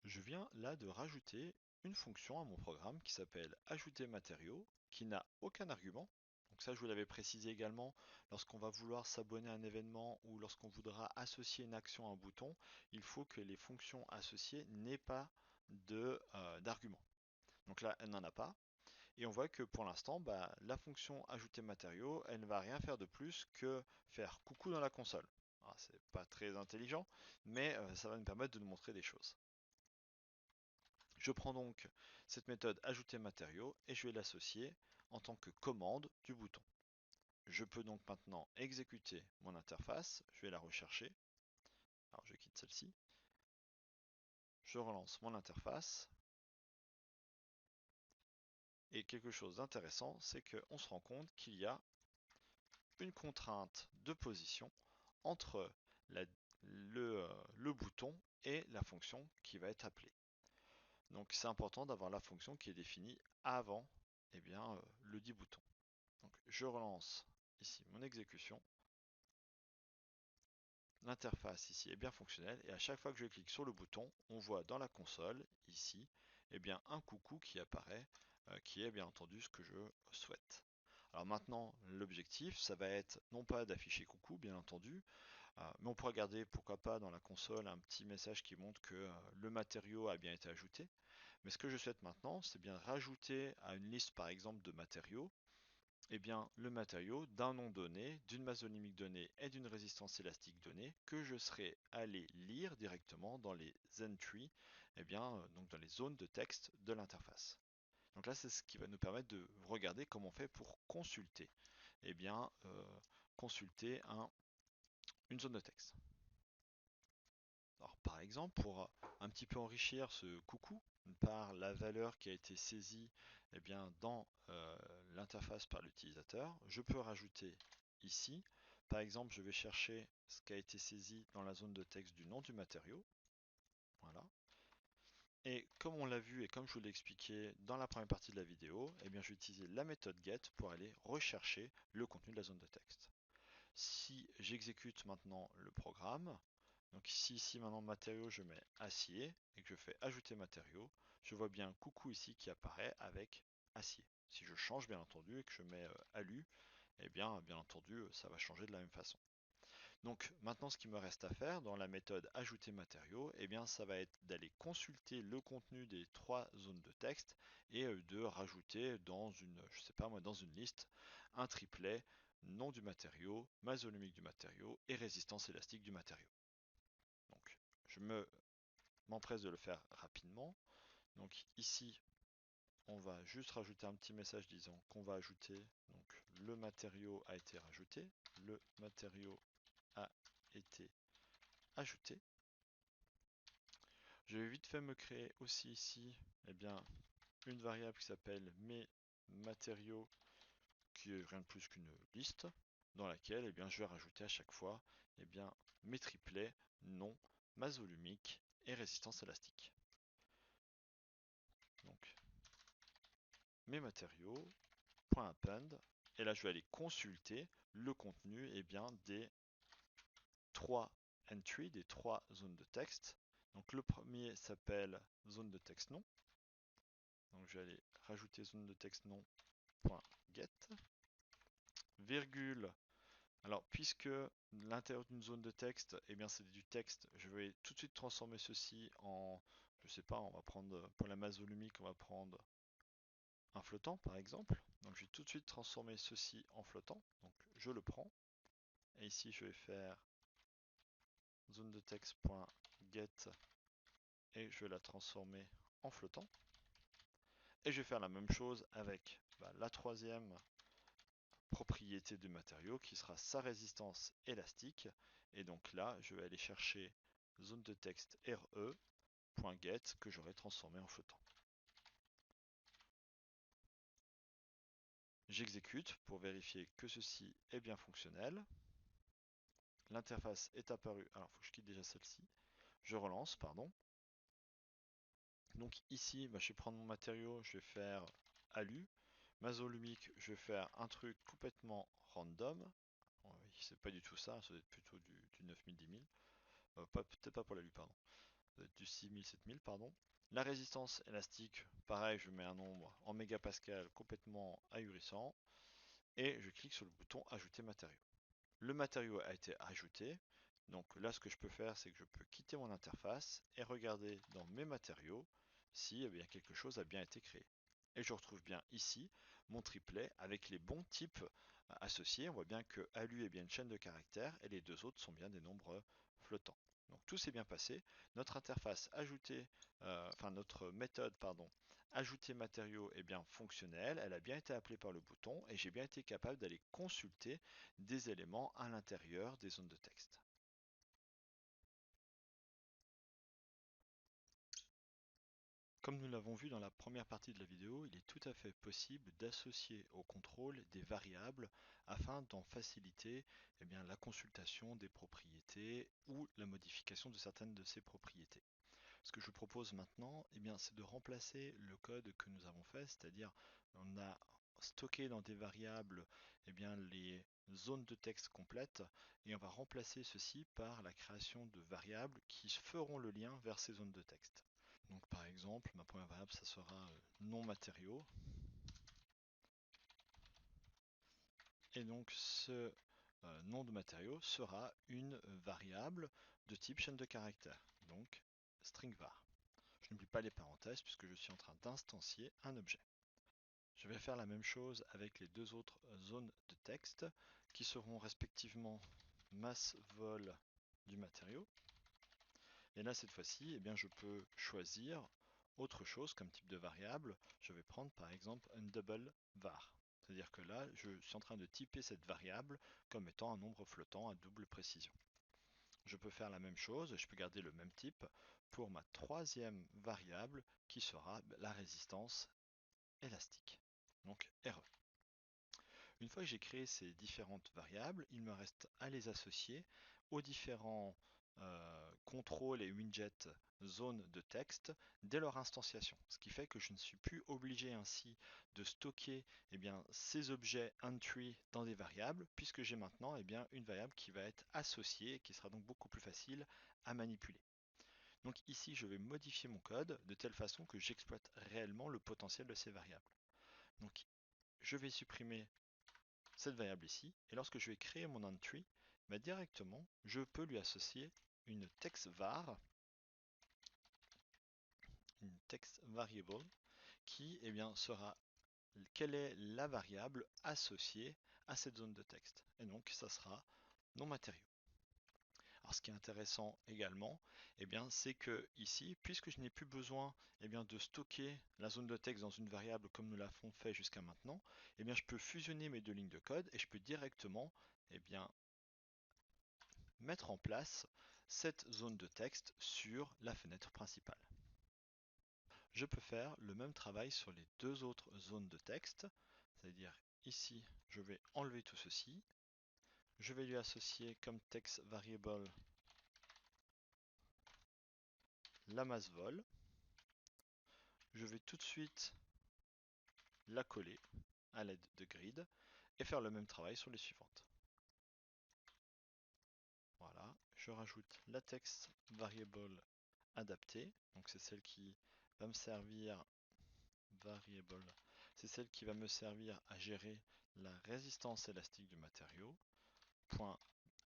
Je viens là de rajouter une fonction à mon programme qui s'appelle ajouter matériaux, qui n'a aucun argument. Donc ça, je vous l'avais précisé également, lorsqu'on va vouloir s'abonner à un événement ou lorsqu'on voudra associer une action à un bouton, il faut que les fonctions associées n'aient pas d'argument. Donc là, elle n'en a pas. Et on voit que pour l'instant, la fonction ajouter matériaux, elle ne va rien faire de plus que faire coucou dans la console. C'est pas très intelligent, mais ça va nous permettre de nous montrer des choses. Je prends donc cette méthode ajouter matériaux et je vais l'associer en tant que commande du bouton. Je peux donc maintenant exécuter mon interface, je vais la rechercher. Alors je quitte celle-ci. Je relance mon interface. Et quelque chose d'intéressant, c'est qu'on se rend compte qu'il y a une contrainte de position entre le bouton et la fonction qui va être appelée. Donc c'est important d'avoir la fonction qui est définie avant le dit bouton. Donc je relance ici mon exécution. L'interface ici est bien fonctionnelle et à chaque fois que je clique sur le bouton, on voit dans la console ici un coucou qui apparaît, qui est bien entendu ce que je souhaite. Alors maintenant, l'objectif, ça va être non pas d'afficher coucou, bien entendu, mais on pourra garder, pourquoi pas, dans la console un petit message qui montre que le matériau a bien été ajouté. Mais ce que je souhaite maintenant, c'est bien rajouter à une liste, par exemple, de matériaux, le matériau d'un nom donné, d'une masse volumique donnée et d'une résistance élastique donnée que je serai allé lire directement dans les entries, donc dans les zones de texte de l'interface. Donc là, c'est ce qui va nous permettre de regarder comment on fait pour consulter, consulter une zone de texte. Alors, par exemple, pour un petit peu enrichir ce coucou par la valeur qui a été saisie dans l'interface par l'utilisateur, je peux rajouter ici, par exemple, je vais chercher ce qui a été saisi dans la zone de texte du nom du matériau. Voilà. Et comme on l'a vu et comme je vous l'ai expliqué dans la première partie de la vidéo, je vais utiliser la méthode get pour aller rechercher le contenu de la zone de texte. si j'exécute maintenant le programme, donc ici maintenant matériaux, je mets acier et que je fais ajouter matériaux, je vois bien coucou ici qui apparaît avec acier. Si je change bien entendu et que je mets alu, eh bien entendu ça va changer de la même façon. Donc maintenant ce qu'il me reste à faire dans la méthode ajouter matériaux, eh bien ça va être d'aller consulter le contenu des trois zones de texte et de rajouter dans une, je sais pas moi, dans une liste un triplet, nom du matériau, masse volumique du matériau et résistance élastique du matériau. Donc je m'empresse de le faire rapidement. Donc ici on va juste rajouter un petit message disant qu'on va ajouter, donc le matériau a été rajouté, le matériau a été ajouté. Je vais vite fait me créer aussi ici eh bien, une variable qui s'appelle mes matériaux, qui est rien de plus qu'une liste, dans laquelle eh bien, je vais rajouter à chaque fois eh bien, mes triplets, nom, masse volumique et résistance élastique. Donc mes matériaux, .append, et là je vais aller consulter le contenu eh bien, des trois entries, des trois zones de texte. Donc le premier s'appelle zone de texte nom. Donc je vais aller rajouter zone de texte nom.get, virgule. Alors puisque l'intérieur d'une zone de texte, eh bien c'est du texte, je vais tout de suite transformer ceci en, je sais pas, on va prendre pour la masse volumique, on va prendre un flottant par exemple. Donc je vais tout de suite transformer ceci en flottant. Donc je le prends et ici je vais faire zone de texte.get et je vais la transformer en flottant. Et je vais faire la même chose avec la troisième propriété du matériau qui sera sa résistance élastique. Et donc là, je vais aller chercher zone de texte re.get que j'aurai transformé en flottant. J'exécute pour vérifier que ceci est bien fonctionnel. L'interface est apparue. Alors, il faut que je quitte déjà celle-ci. Je relance, pardon. Donc ici, je vais prendre mon matériau, je vais faire alu. Masse volumique, je vais faire un truc complètement random. C'est pas du tout ça, ça doit être plutôt du 9000, 10000. Peut-être pas pour l'alu, pardon. Ça doit être du 6000, 7000, pardon. La résistance élastique, pareil, je mets un nombre en mégapascal complètement ahurissant. Et je clique sur le bouton ajouter matériau. Le matériau a été ajouté. Donc là, ce que je peux faire, c'est que je peux quitter mon interface et regarder dans mes matériaux si eh bien, quelque chose a bien été créé. Et je retrouve bien ici mon triplet avec les bons types associés. On voit bien que ALU est bien une chaîne de caractères et les deux autres sont bien des nombres flottants. Donc tout s'est bien passé. Notre interface ajoutée, enfin notre méthode, pardon, ajouter matériaux est bien fonctionnelle. Elle a bien été appelée par le bouton et j'ai bien été capable d'aller consulter des éléments à l'intérieur des zones de texte. Comme nous l'avons vu dans la première partie de la vidéo, il est tout à fait possible d'associer au contrôle des variables afin d'en faciliter la consultation des propriétés ou la modification de certaines de ces propriétés. Ce que je propose maintenant, c'est de remplacer le code que nous avons fait, c'est-à-dire on a stocké dans des variables les zones de texte complètes et on va remplacer ceci par la création de variables qui feront le lien vers ces zones de texte. Donc par exemple, ma première variable, ça sera nom matériau. Et donc ce nom de matériau sera une variable de type chaîne de caractères, donc string var. Je n'oublie pas les parenthèses puisque je suis en train d'instancier un objet. Je vais faire la même chose avec les deux autres zones de texte qui seront respectivement masse vol du matériau. Et là, cette fois-ci, je peux choisir autre chose comme type de variable. Je vais prendre par exemple un double var. C'est-à-dire que là, je suis en train de typer cette variable comme étant un nombre flottant à double précision. Je peux faire la même chose, je peux garder le même type pour ma troisième variable qui sera la résistance élastique, donc RE. Une fois que j'ai créé ces différentes variables, il me reste à les associer aux différents contrôle et widget zone de texte dès leur instanciation. Ce qui fait que je ne suis plus obligé ainsi de stocker ces objets entry dans des variables, puisque j'ai maintenant une variable qui va être associée et qui sera donc beaucoup plus facile à manipuler. Donc ici, je vais modifier mon code de telle façon que j'exploite réellement le potentiel de ces variables. Donc je vais supprimer cette variable ici, et lorsque je vais créer mon entry, directement, je peux lui associer une text var, une text variable, qui sera quelle est la variable associée à cette zone de texte. Et donc ça sera non matériau. Alors ce qui est intéressant également, c'est que ici, puisque je n'ai plus besoin de stocker la zone de texte dans une variable comme nous l'avons fait jusqu'à maintenant, je peux fusionner mes deux lignes de code et je peux directement mettre en place cette zone de texte sur la fenêtre principale. Je peux faire le même travail sur les deux autres zones de texte, c'est-à-dire ici, je vais enlever tout ceci, je vais lui associer comme text variable la masse vol, je vais tout de suite la coller à l'aide de grid et faire le même travail sur les suivantes. Voilà, je rajoute la text variable adaptée, donc c'est celle qui va me servir variable, c'est celle qui va me servir à gérer la résistance élastique du matériau. Point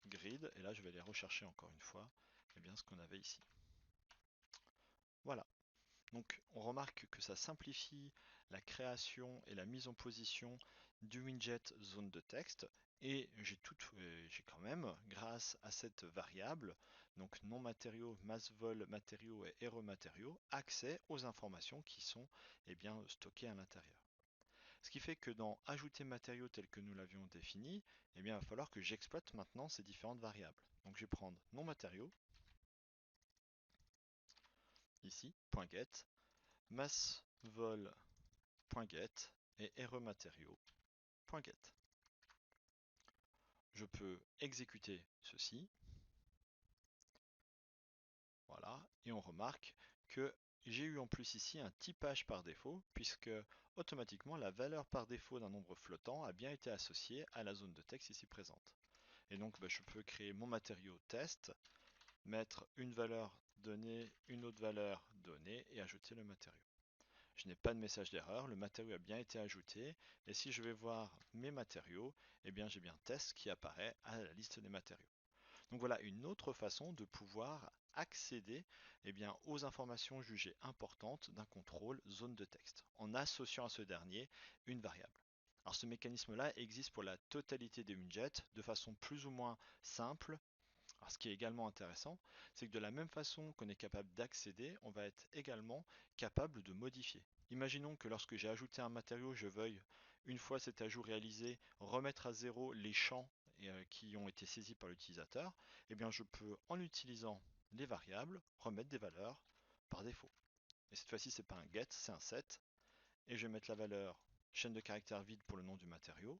grid, et là je vais aller rechercher encore une fois ce qu'on avait ici. Voilà. Donc on remarque que ça simplifie la création et la mise en position du widget zone de texte et j'ai quand même, grâce à cette variable, donc non matériaux, masse vol matériaux et erreur matériaux, accès aux informations qui sont stockées à l'intérieur. Ce qui fait que dans ajouter matériaux tel que nous l'avions défini, il va falloir que j'exploite maintenant ces différentes variables. Donc je vais prendre non matériaux, ici, .get, masse vol.get et RE-matériaux.get. Je peux exécuter ceci. Voilà, et on remarque que j'ai eu en plus ici un typage par défaut, puisque automatiquement la valeur par défaut d'un nombre flottant a bien été associée à la zone de texte ici présente. Et donc je peux créer mon matériau test, mettre une valeur donnée, une autre valeur donnée et ajouter le matériau. Je n'ai pas de message d'erreur, le matériau a bien été ajouté, et si je vais voir mes matériaux, j'ai bien test qui apparaît à la liste des matériaux. Donc voilà une autre façon de pouvoir accéder aux informations jugées importantes d'un contrôle zone de texte, en associant à ce dernier une variable. Alors ce mécanisme-là existe pour la totalité des widgets de façon plus ou moins simple. Alors, ce qui est également intéressant, c'est que de la même façon qu'on est capable d'accéder, on va être également capable de modifier. Imaginons que lorsque j'ai ajouté un matériau, je veuille, une fois cet ajout réalisé, remettre à zéro les champs qui ont été saisis par l'utilisateur. Je peux, en utilisant les variables, remettre des valeurs par défaut. Et cette fois-ci, ce n'est pas un get, c'est un set. Et je vais mettre la valeur chaîne de caractères vide pour le nom du matériau.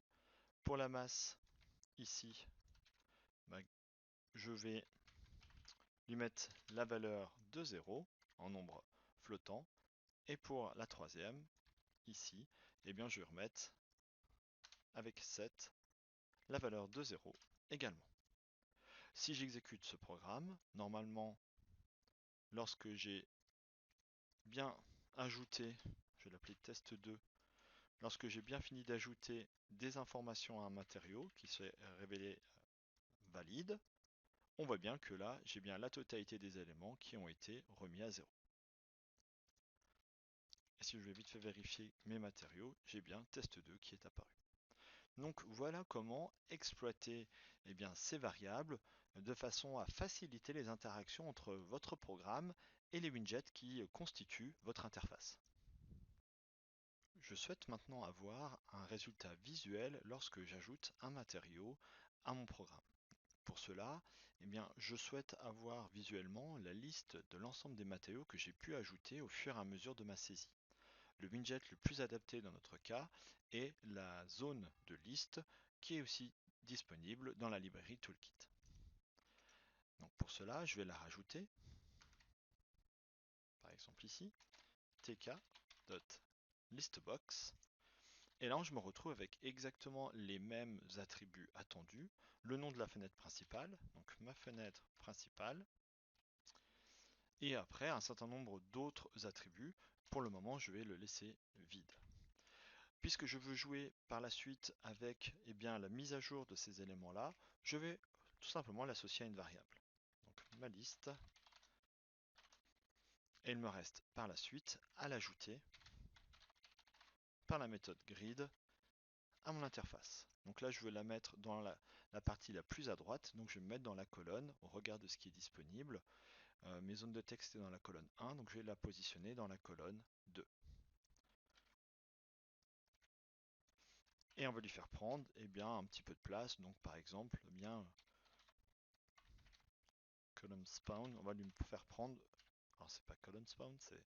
Pour la masse, ici, je vais lui mettre la valeur de 0 en nombre flottant. Et pour la troisième, ici, je vais remettre avec 7 la valeur de 0 également. Si j'exécute ce programme, normalement, lorsque j'ai bien ajouté, je vais l'appeler test 2, lorsque j'ai bien fini d'ajouter des informations à un matériau qui s'est révélé valide, on voit bien que là, j'ai bien la totalité des éléments qui ont été remis à 0. Et si je vais vite fait vérifier mes matériaux, j'ai bien test 2 qui est apparu. Donc voilà comment exploiter ces variables de façon à faciliter les interactions entre votre programme et les widgets qui constituent votre interface. Je souhaite maintenant avoir un résultat visuel lorsque j'ajoute un matériau à mon programme. Pour cela, je souhaite avoir visuellement la liste de l'ensemble des matériaux que j'ai pu ajouter au fur et à mesure de ma saisie. Le widget le plus adapté dans notre cas est la zone de liste qui est aussi disponible dans la librairie Toolkit. Donc pour cela, je vais la rajouter, par exemple ici, tk.listbox. Et là, je me retrouve avec exactement les mêmes attributs attendus. Le nom de la fenêtre principale, donc ma fenêtre principale, et après un certain nombre d'autres attributs. Pour le moment, je vais le laisser vide. Puisque je veux jouer par la suite avec la mise à jour de ces éléments-là, je vais tout simplement l'associer à une variable. Donc ma liste, et il me reste par la suite à l'ajouter par la méthode grid à mon interface. Donc là, je veux la mettre dans la partie la plus à droite, donc je vais me mettre dans la colonne au regard de ce qui est disponible. Mes zones de texte est dans la colonne 1, donc je vais la positionner dans la colonne 2. Et on va lui faire prendre un petit peu de place, donc par exemple, column spawn, on va lui faire prendre, alors c'est pas column spawn, c'est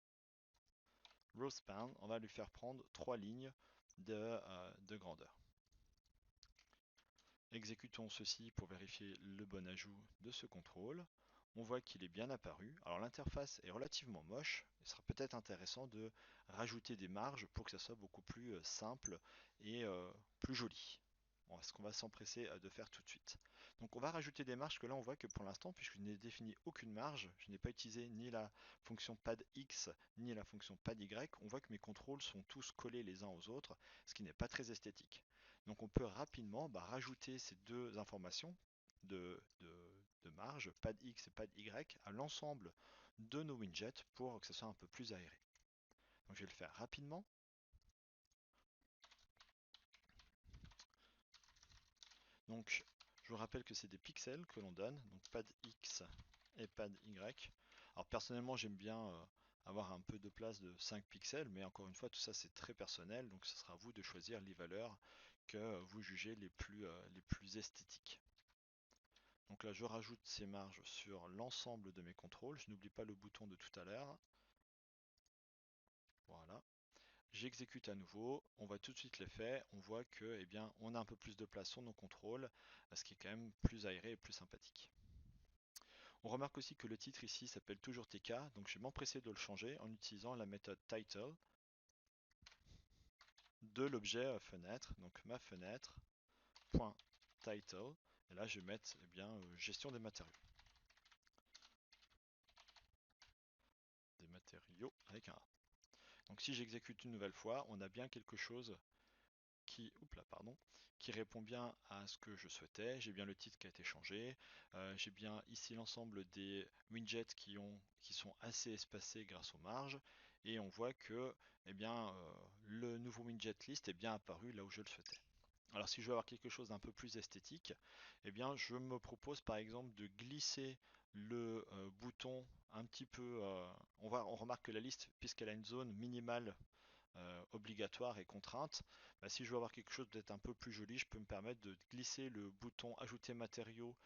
row spawn, on va lui faire prendre 3 lignes de grandeur. Exécutons ceci pour vérifier le bon ajout de ce contrôle. On voit qu'il est bien apparu. Alors l'interface est relativement moche. Il sera peut-être intéressant de rajouter des marges pour que ça soit beaucoup plus simple et plus joli. Bon, ce qu'on va s'empresser de faire tout de suite. Donc on va rajouter des marges que là on voit que pour l'instant, puisque je n'ai défini aucune marge, je n'ai pas utilisé ni la fonction pad x ni la fonction pad y, on voit que mes contrôles sont tous collés les uns aux autres, ce qui n'est pas très esthétique. Donc on peut rapidement rajouter ces deux informations de marge, pad X et pad Y, à l'ensemble de nos widgets pour que ce soit un peu plus aéré. Donc je vais le faire rapidement. Donc je vous rappelle que c'est des pixels que l'on donne, donc pad X et pad Y. Alors personnellement j'aime bien avoir un peu de place de 5 pixels, mais encore une fois tout ça c'est très personnel, donc ce sera à vous de choisir les valeurs que vous jugez les plus esthétiques. Donc là, je rajoute ces marges sur l'ensemble de mes contrôles. Je n'oublie pas le bouton de tout à l'heure. Voilà. J'exécute à nouveau. On voit tout de suite l'effet. On voit que, on a un peu plus de place sur nos contrôles, ce qui est quand même plus aéré et plus sympathique. On remarque aussi que le titre ici s'appelle toujours TK, donc je vais m'empresser de le changer en utilisant la méthode title de l'objet fenêtre. Donc ma fenêtre .title. Et là, je vais mettre gestion des matériaux. Des matériaux avec un A. Donc si j'exécute une nouvelle fois, on a bien quelque chose qui répond bien à ce que je souhaitais. J'ai bien le titre qui a été changé. J'ai bien ici l'ensemble des widgets qui sont assez espacés grâce aux marges. Et on voit que le nouveau widget list est bien apparu là où je le souhaitais. Alors si je veux avoir quelque chose d'un peu plus esthétique, je me propose par exemple de glisser le bouton un petit peu. On remarque que la liste, puisqu'elle a une zone minimale obligatoire et contrainte, si je veux avoir quelque chose peut-être un peu plus joli, je peux me permettre de glisser le bouton ajouter matériaux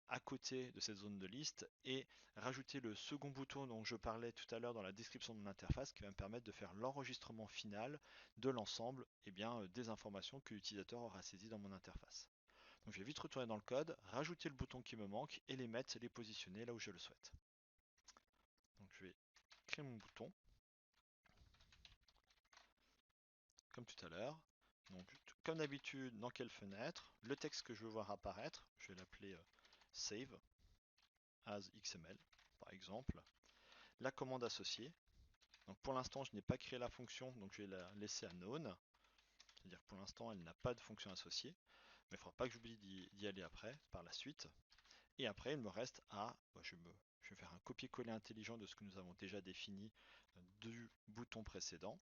à côté de cette zone de liste et rajouter le second bouton dont je parlais tout à l'heure dans la description de mon interface qui va me permettre de faire l'enregistrement final de l'ensemble des informations que l'utilisateur aura saisies dans mon interface. Donc je vais vite retourner dans le code, rajouter le bouton qui me manque et les positionner là où je le souhaite. Donc je vais créer mon bouton comme tout à l'heure. Donc, comme d'habitude, dans quelle fenêtre, le texte que je veux voir apparaître, je vais l'appeler save as XML, par exemple. La commande associée. Donc, pour l'instant, je n'ai pas créé la fonction, donc je vais la laisser à known. C'est-à-dire que pour l'instant, elle n'a pas de fonction associée. Mais il ne faudra pas que j'oublie d'y aller après, par la suite. Et après, il me reste je vais faire un copier-coller intelligent de ce que nous avons déjà défini du bouton précédent.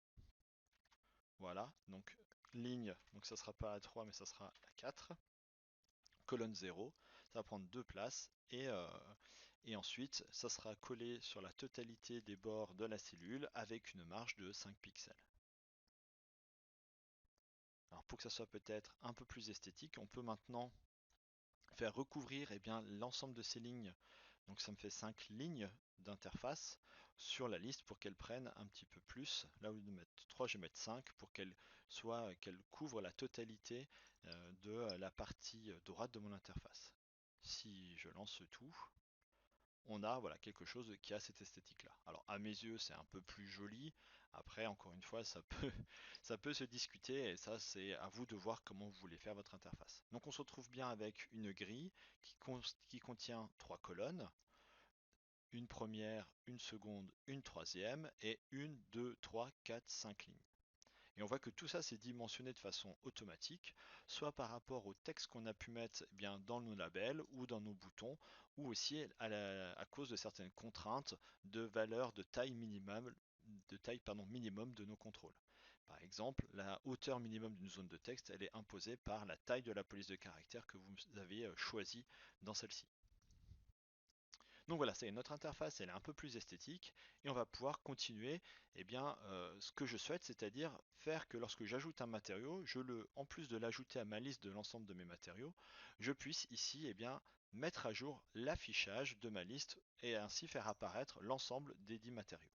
Voilà, donc ligne, donc ça sera pas la 3 mais ça sera la 4. Colonne 0, ça va prendre deux places et ensuite ça sera collé sur la totalité des bords de la cellule avec une marge de 5 pixels. Alors pour que ça soit peut-être un peu plus esthétique, on peut maintenant faire recouvrir l'ensemble de ces lignes. Donc ça me fait 5 lignes d'interface sur la liste pour qu'elles prennent un petit peu plus. Là où je vais mettre 3, je vais mettre 5 pour qu'elles couvrent la totalité de la partie droite de mon interface. si je lance tout, on a voilà, quelque chose qui a cette esthétique-là. Alors à mes yeux, c'est un peu plus joli. Après, encore une fois, ça peut, ça peut se discuter et ça, c'est à vous de voir comment vous voulez faire votre interface. Donc on se retrouve bien avec une grille qui contient 3 colonnes, une première, une seconde, une troisième et une, deux, trois, quatre, 5 lignes. Et on voit que tout ça c'est dimensionné de façon automatique, soit par rapport au texte qu'on a pu mettre bien dans nos labels ou dans nos boutons, ou aussi à cause de certaines contraintes de valeur de taille minimum de nos contrôles. Par exemple, la hauteur minimum d'une zone de texte, elle est imposée par la taille de la police de caractère que vous avez choisie dans celle-ci. Donc voilà, c'est notre interface, elle est un peu plus esthétique et on va pouvoir continuer ce que je souhaite, c'est-à-dire faire que lorsque j'ajoute un matériau, en plus de l'ajouter à ma liste de l'ensemble de mes matériaux, je puisse ici mettre à jour l'affichage de ma liste et ainsi faire apparaître l'ensemble des 10 matériaux.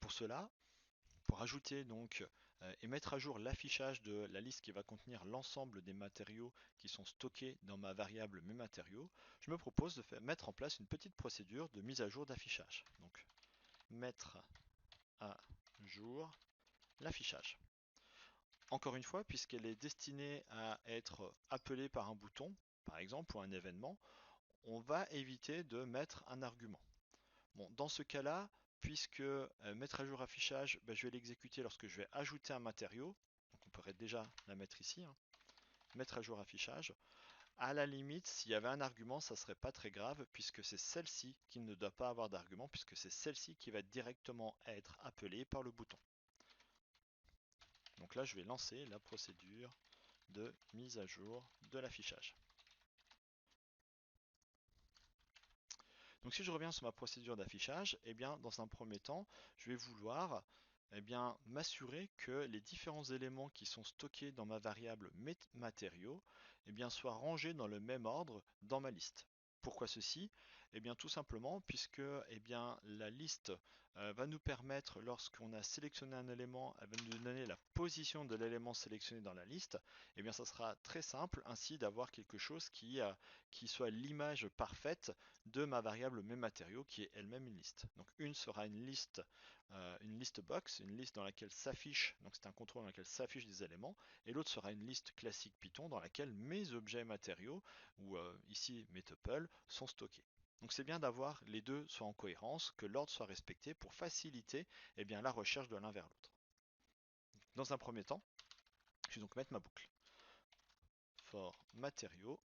Pour cela, pour ajouter et mettre à jour l'affichage de la liste qui va contenir l'ensemble des matériaux qui sont stockés dans ma variable mes matériaux, je me propose de mettre en place une petite procédure de mise à jour d'affichage. Donc mettre à jour l'affichage. Encore une fois, puisqu'elle est destinée à être appelée par un bouton, par exemple, ou un événement, on va éviter de mettre un argument. Bon, dans ce cas-là, puisque mettre à jour affichage, je vais l'exécuter lorsque je vais ajouter un matériau. Donc on pourrait déjà la mettre ici, hein. Mettre à jour affichage. À la limite, s'il y avait un argument, ça serait pas très grave, puisque c'est celle-ci qui ne doit pas avoir d'argument, puisque c'est celle-ci qui va directement être appelée par le bouton. Donc là, je vais lancer la procédure de mise à jour de l'affichage. Donc si je reviens sur ma procédure d'affichage, dans un premier temps, je vais vouloir m'assurer que les différents éléments qui sont stockés dans ma variable matériaux soient rangés dans le même ordre dans ma liste. Pourquoi ceci? Tout simplement puisque la liste va nous permettre, lorsqu'on a sélectionné un élément, elle va nous donner la position de l'élément sélectionné dans la liste. Ça sera très simple ainsi d'avoir quelque chose qui soit l'image parfaite de ma variable mes matériaux qui est elle-même une liste. Donc une sera une liste box, une liste dans laquelle s'affiche, donc c'est un contrôle dans lequel s'affichent des éléments, et l'autre sera une liste classique Python dans laquelle mes objets matériaux, ou ici mes tuples, sont stockés. Donc c'est bien d'avoir les deux soit en cohérence, que l'ordre soit respecté pour faciliter la recherche de l'un vers l'autre. Dans un premier temps, je vais donc mettre ma boucle. For matériaux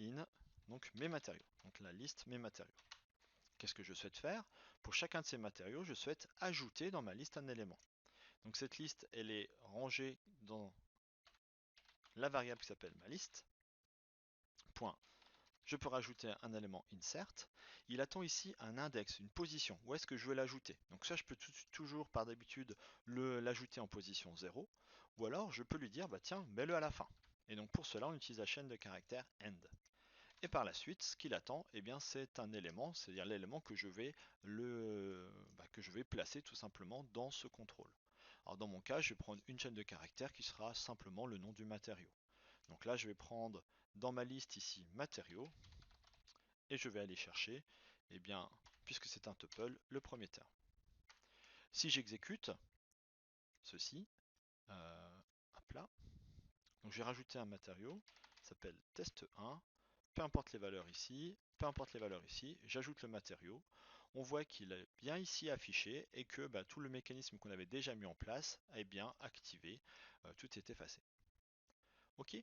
in, donc mes matériaux, donc la liste mes matériaux. Qu'est-ce que je souhaite faire? Pour chacun de ces matériaux, je souhaite ajouter dans ma liste un élément. Donc cette liste, elle est rangée dans la variable qui s'appelle ma liste. Point. Je peux rajouter un élément insert. Il attend ici un index, une position. Où est-ce que je veux l'ajouter? Donc ça, je peux toujours, par d'habitude, l'ajouter en position 0. Ou alors, je peux lui dire, tiens, mets-le à la fin. Et donc pour cela, on utilise la chaîne de caractères end. Et par la suite, ce qu'il attend, c'est un élément, c'est-à-dire l'élément que que je vais placer tout simplement dans ce contrôle. Alors dans mon cas, je vais prendre une chaîne de caractères qui sera simplement le nom du matériau. Donc là, je vais prendre dans ma liste ici matériaux et je vais aller chercher, puisque c'est un tuple, le premier terme. Si j'exécute ceci, hop là, donc je vais rajouter un matériau, s'appelle test1. Peu importe les valeurs ici, peu importe les valeurs ici, j'ajoute le matériau. On voit qu'il est bien ici affiché et que tout le mécanisme qu'on avait déjà mis en place est bien activé. Tout est effacé. Ok.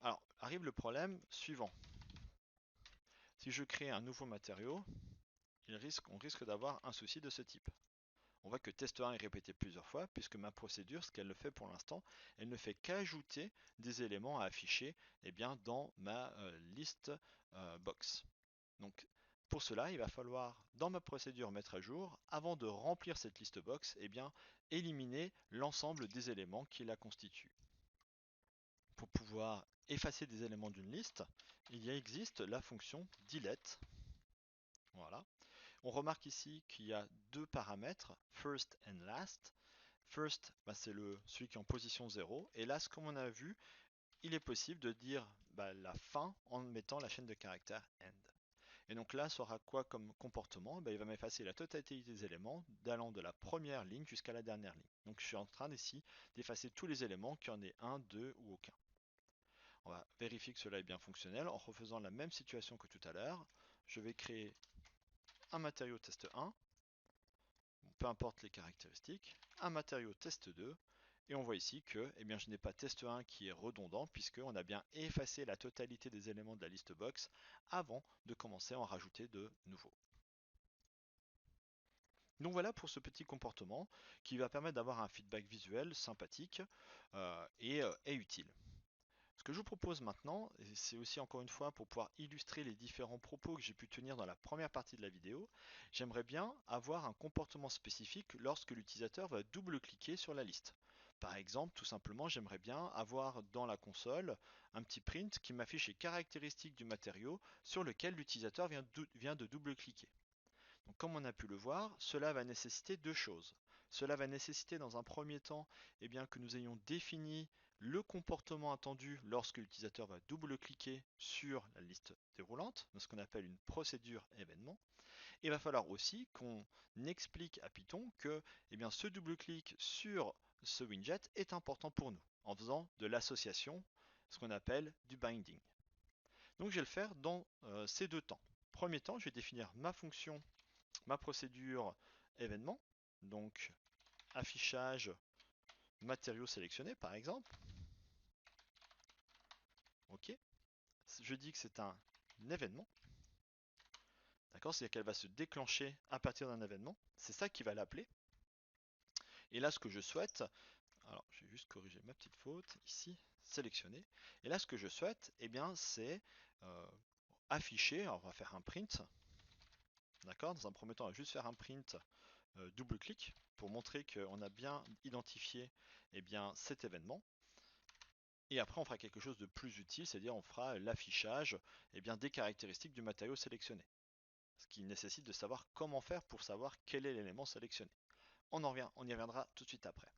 Alors arrive le problème suivant. Si je crée un nouveau matériau, on risque d'avoir un souci de ce type. On voit que test1 est répété plusieurs fois puisque ma procédure, ce qu'elle fait pour l'instant, elle ne fait qu'ajouter des éléments à afficher dans ma liste box. Donc pour cela, il va falloir dans ma procédure mettre à jour, avant de remplir cette liste box, éliminer l'ensemble des éléments qui la constituent. Pour pouvoir effacer des éléments d'une liste, il existe la fonction delete. Voilà. On remarque ici qu'il y a deux paramètres, first and last. First, c'est celui qui est en position 0. Et last, comme on a vu, il est possible de dire la fin en mettant la chaîne de caractères end. Et donc là, ça aura quoi comme comportement? Il va m'effacer la totalité des éléments allant de la première ligne jusqu'à la dernière ligne. Donc je suis en train ici d'effacer tous les éléments, qu'il y en ait un, deux ou aucun. On va vérifier que cela est bien fonctionnel en refaisant la même situation que tout à l'heure. Je vais créer un matériau test 1, peu importe les caractéristiques, un matériau test 2, et on voit ici que je n'ai pas test 1 qui est redondant puisqu'on a bien effacé la totalité des éléments de la liste box avant de commencer à en rajouter de nouveaux. Donc voilà pour ce petit comportement qui va permettre d'avoir un feedback visuel sympathique et utile. Ce que je vous propose maintenant, et c'est aussi encore une fois pour pouvoir illustrer les différents propos que j'ai pu tenir dans la première partie de la vidéo, j'aimerais bien avoir un comportement spécifique lorsque l'utilisateur va double-cliquer sur la liste. Par exemple, tout simplement, j'aimerais bien avoir dans la console un petit print qui m'affiche les caractéristiques du matériau sur lequel l'utilisateur vient de double-cliquer. Donc, comme on a pu le voir, cela va nécessiter deux choses. Cela va nécessiter dans un premier temps que nous ayons défini le comportement attendu lorsque l'utilisateur va double-cliquer sur la liste déroulante, ce qu'on appelle une procédure événement. Et il va falloir aussi qu'on explique à Python que ce double-clic sur ce widget est important pour nous, en faisant de l'association, ce qu'on appelle du binding. Donc je vais le faire dans ces deux temps. Premier temps, je vais définir ma fonction, ma procédure événement, donc affichage matériaux sélectionnés par exemple. Ok, je dis que c'est un événement. D'accord, c'est-à-dire qu'elle va se déclencher à partir d'un événement. C'est ça qui va l'appeler. Et là, ce que je souhaite, alors je vais juste corriger ma petite faute ici, sélectionner. Et là, ce que je souhaite, c'est afficher. Alors, on va faire un print. D'accord, dans un premier temps, on va juste faire un print double-clic pour montrer qu'on a bien identifié cet événement. Et après, on fera quelque chose de plus utile, c'est-à-dire on fera l'affichage des caractéristiques du matériau sélectionné. Ce qui nécessite de savoir comment faire pour savoir quel est l'élément sélectionné. On y reviendra tout de suite après.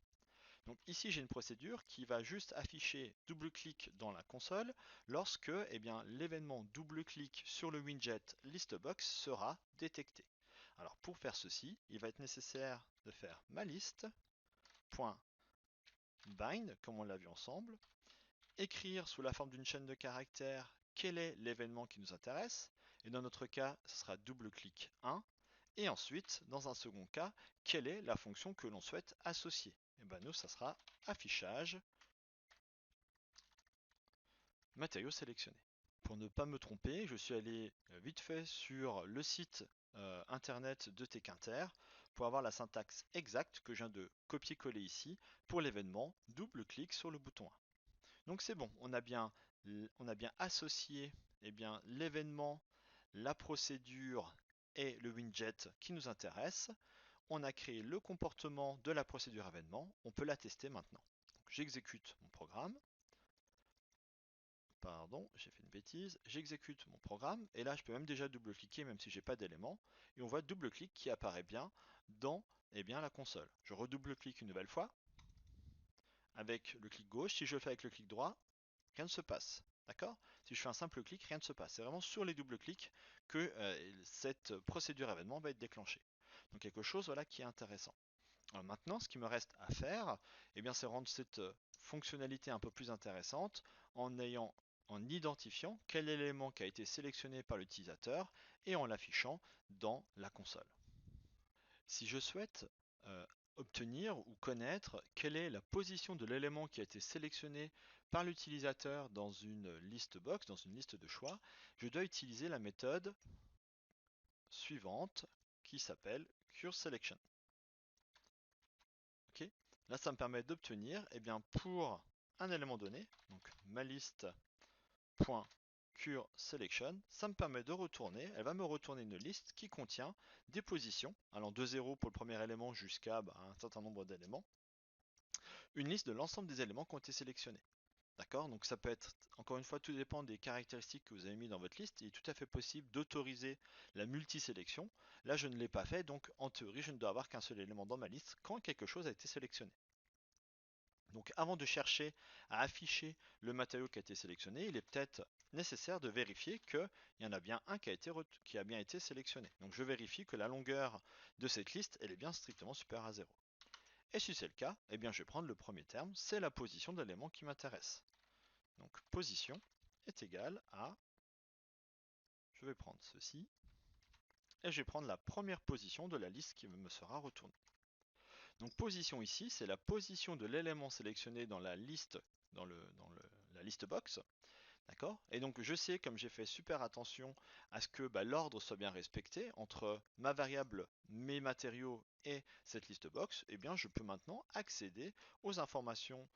Donc ici, j'ai une procédure qui va juste afficher double-clic dans la console lorsque l'événement double-clic sur le widget listbox sera détecté. Alors pour faire ceci, il va être nécessaire de faire ma liste.bind, comme on l'a vu ensemble, écrire sous la forme d'une chaîne de caractères quel est l'événement qui nous intéresse, et dans notre cas, ce sera double-clic 1, et ensuite, dans un second cas, quelle est la fonction que l'on souhaite associer. Et nous, ça sera affichage matériaux sélectionnés. Pour ne pas me tromper, je suis allé vite fait sur le site internet de Tkinter pour avoir la syntaxe exacte que je viens de copier-coller ici pour l'événement, double-clic sur le bouton 1. Donc c'est bon, on a bien associé l'événement, la procédure et le widget qui nous intéresse. On a créé le comportement de la procédure événement, on peut la tester maintenant. J'exécute mon programme. Pardon, j'ai fait une bêtise. J'exécute mon programme et là je peux même déjà double-cliquer même si j'ai pas d'élément. Et on voit double-clic qui apparaît bien dans la console. Je redouble-clique une nouvelle fois avec le clic gauche. Si je le fais avec le clic droit, rien ne se passe. D'accord? Si je fais un simple clic, rien ne se passe. C'est vraiment sur les doubles-clics que cette procédure événement va être déclenchée. Donc quelque chose voilà, qui est intéressant. Alors maintenant, ce qui me reste à faire, c'est rendre cette fonctionnalité un peu plus intéressante en identifiant quel élément qui a été sélectionné par l'utilisateur et en l'affichant dans la console. Si je souhaite obtenir ou connaître quelle est la position de l'élément qui a été sélectionné par l'utilisateur dans une liste box, dans une liste de choix, je dois utiliser la méthode suivante qui s'appelle curseSelection. Ok, là, ça me permet d'obtenir, pour un élément donné, donc ma liste.curseSelection, ça me permet de retourner, elle va me retourner une liste qui contient des positions, allant de 0 pour le premier élément jusqu'à un certain nombre d'éléments, une liste de l'ensemble des éléments qui ont été sélectionnés. D'accord? Donc ça peut être, encore une fois, tout dépend des caractéristiques que vous avez mis dans votre liste. Il est tout à fait possible d'autoriser la multisélection. Là, je ne l'ai pas fait, donc en théorie, je ne dois avoir qu'un seul élément dans ma liste quand quelque chose a été sélectionné. Donc avant de chercher à afficher le matériau qui a été sélectionné, il est peut-être nécessaire de vérifier qu'il y en a bien un qui a bien été sélectionné. Donc je vérifie que la longueur de cette liste elle est bien strictement supérieure à 0. Et si c'est le cas, eh bien je vais prendre le premier terme, c'est la position de l'élément qui m'intéresse. Donc position est égale à, je vais prendre ceci, et je vais prendre la première position de la liste qui me sera retournée. Donc position ici, c'est la position de l'élément sélectionné dans la liste, la liste box. D'accord? Et donc je sais, comme j'ai fait super attention à ce que l'ordre soit bien respecté entre ma variable, mes matériaux et cette liste box, eh bien je peux maintenant accéder aux informations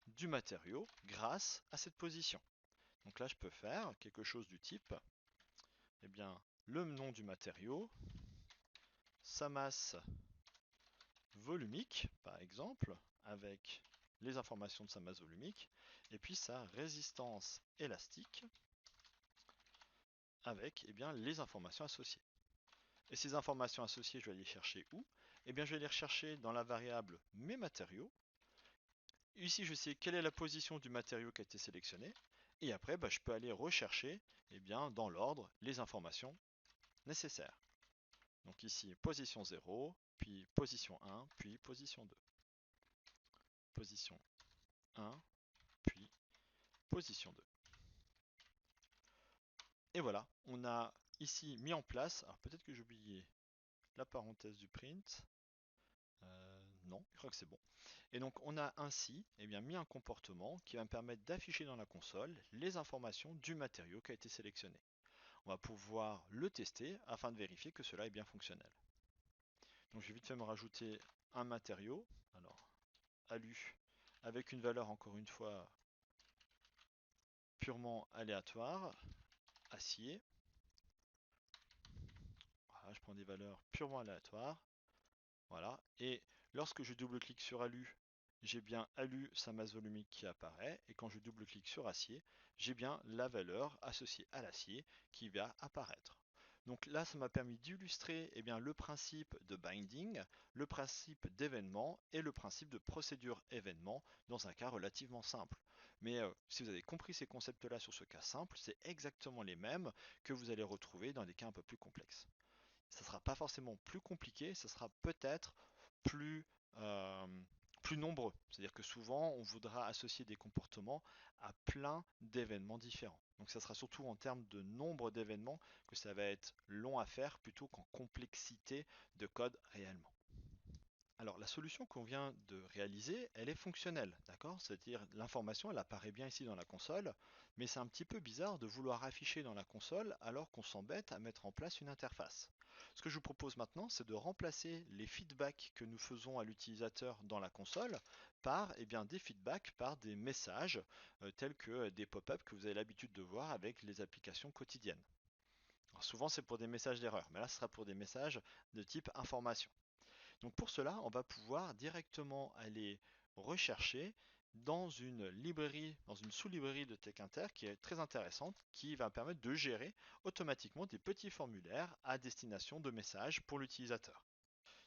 du matériau grâce à cette position. Donc là je peux faire quelque chose du type, eh bien le nom du matériau, sa masse volumique par exemple, avec les informations de sa masse volumique, et puis sa résistance élastique, avec bien, les informations associées. Et ces informations associées, je vais les chercher où? Eh bien, je vais les rechercher dans la variable mes matériaux. Ici, je sais quelle est la position du matériau qui a été sélectionné. Et après, je peux aller rechercher bien, dans l'ordre les informations nécessaires. Donc ici, position 0, puis position 1, puis position 2. Position 1, puis position 2. Et voilà, on a ici mis en place, alors peut-être que j'ai oublié la parenthèse du print. Non, je crois que c'est bon. Et donc on a ainsi mis un comportement qui va me permettre d'afficher dans la console les informations du matériau qui a été sélectionné. On va pouvoir le tester afin de vérifier que cela est bien fonctionnel. Donc je vais vite fait me rajouter un matériau, alors alu, avec une valeur encore une fois purement aléatoire, acier. Voilà, je prends des valeurs purement aléatoires. Voilà. Et lorsque je double-clique sur alu, j'ai bien alu sa masse volumique qui apparaît. Et quand je double-clique sur acier, j'ai bien la valeur associée à l'acier qui va apparaître. Donc là, ça m'a permis d'illustrer le principe de binding, le principe d'événement et le principe de procédure événement dans un cas relativement simple. Mais si vous avez compris ces concepts-là sur ce cas simple, c'est exactement les mêmes que vous allez retrouver dans des cas un peu plus complexes. Ça ne sera pas forcément plus compliqué, ça sera peut-être plus, euh, plus nombreux. C'est-à-dire que souvent, on voudra associer des comportements à plein d'événements différents. Donc ça sera surtout en termes de nombre d'événements que ça va être long à faire plutôt qu'en complexité de code réellement. Alors la solution qu'on vient de réaliser, elle est fonctionnelle, d'accord? C'est-à-dire l'information, elle apparaît bien ici dans la console, mais c'est un petit peu bizarre de vouloir afficher dans la console alors qu'on s'embête à mettre en place une interface. Ce que je vous propose maintenant, c'est de remplacer les feedbacks que nous faisons à l'utilisateur dans la console par des feedbacks, par des messages tels que des pop-up que vous avez l'habitude de voir avec les applications quotidiennes. Alors souvent c'est pour des messages d'erreur, mais là ce sera pour des messages de type information. Donc pour cela, on va pouvoir directement aller rechercher dans une librairie, dans une sous-librairie de Tkinter qui est très intéressante, qui va permettre de gérer automatiquement des petits formulaires à destination de messages pour l'utilisateur.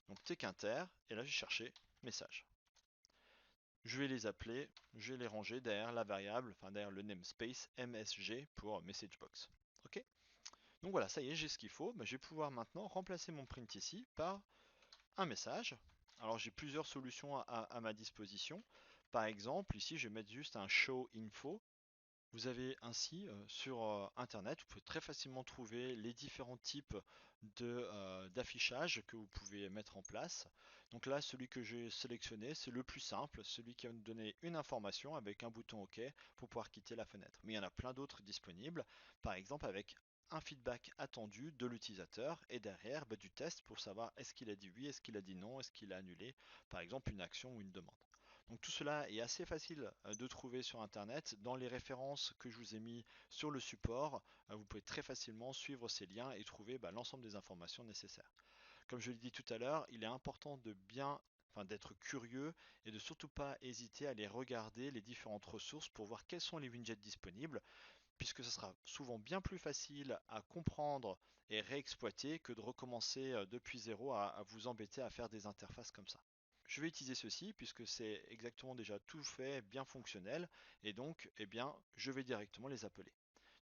Donc Tkinter, et là je vais chercher messages. Je vais les appeler, je vais les ranger derrière la variable, enfin derrière le namespace MSG pour messagebox. Ok? Donc voilà, ça y est, j'ai ce qu'il faut. Je vais pouvoir maintenant remplacer mon print ici par un message. Alors j'ai plusieurs solutions à ma disposition. Par exemple, ici je vais mettre juste un show info. Vous avez ainsi sur internet, vous pouvez très facilement trouver les différents types d'affichage que vous pouvez mettre en place. Donc là, celui que j'ai sélectionné, c'est le plus simple, celui qui va nous donner une information avec un bouton OK pour pouvoir quitter la fenêtre. Mais il y en a plein d'autres disponibles, par exemple avec un feedback attendu de l'utilisateur et derrière du test pour savoir est-ce qu'il a dit oui, est-ce qu'il a dit non, est-ce qu'il a annulé par exemple une action ou une demande. Donc tout cela est assez facile de trouver sur internet. Dans les références que je vous ai mis sur le support, vous pouvez très facilement suivre ces liens et trouver l'ensemble des informations nécessaires. Comme je l'ai dit tout à l'heure, il est important de d'être curieux et de surtout pas hésiter à aller regarder les différentes ressources pour voir quels sont les widgets disponibles, puisque ce sera souvent bien plus facile à comprendre et réexploiter que de recommencer depuis zéro à vous embêter à faire des interfaces comme ça. je vais utiliser ceci puisque c'est exactement déjà tout fait, bien fonctionnel, et donc eh bien, je vais directement les appeler.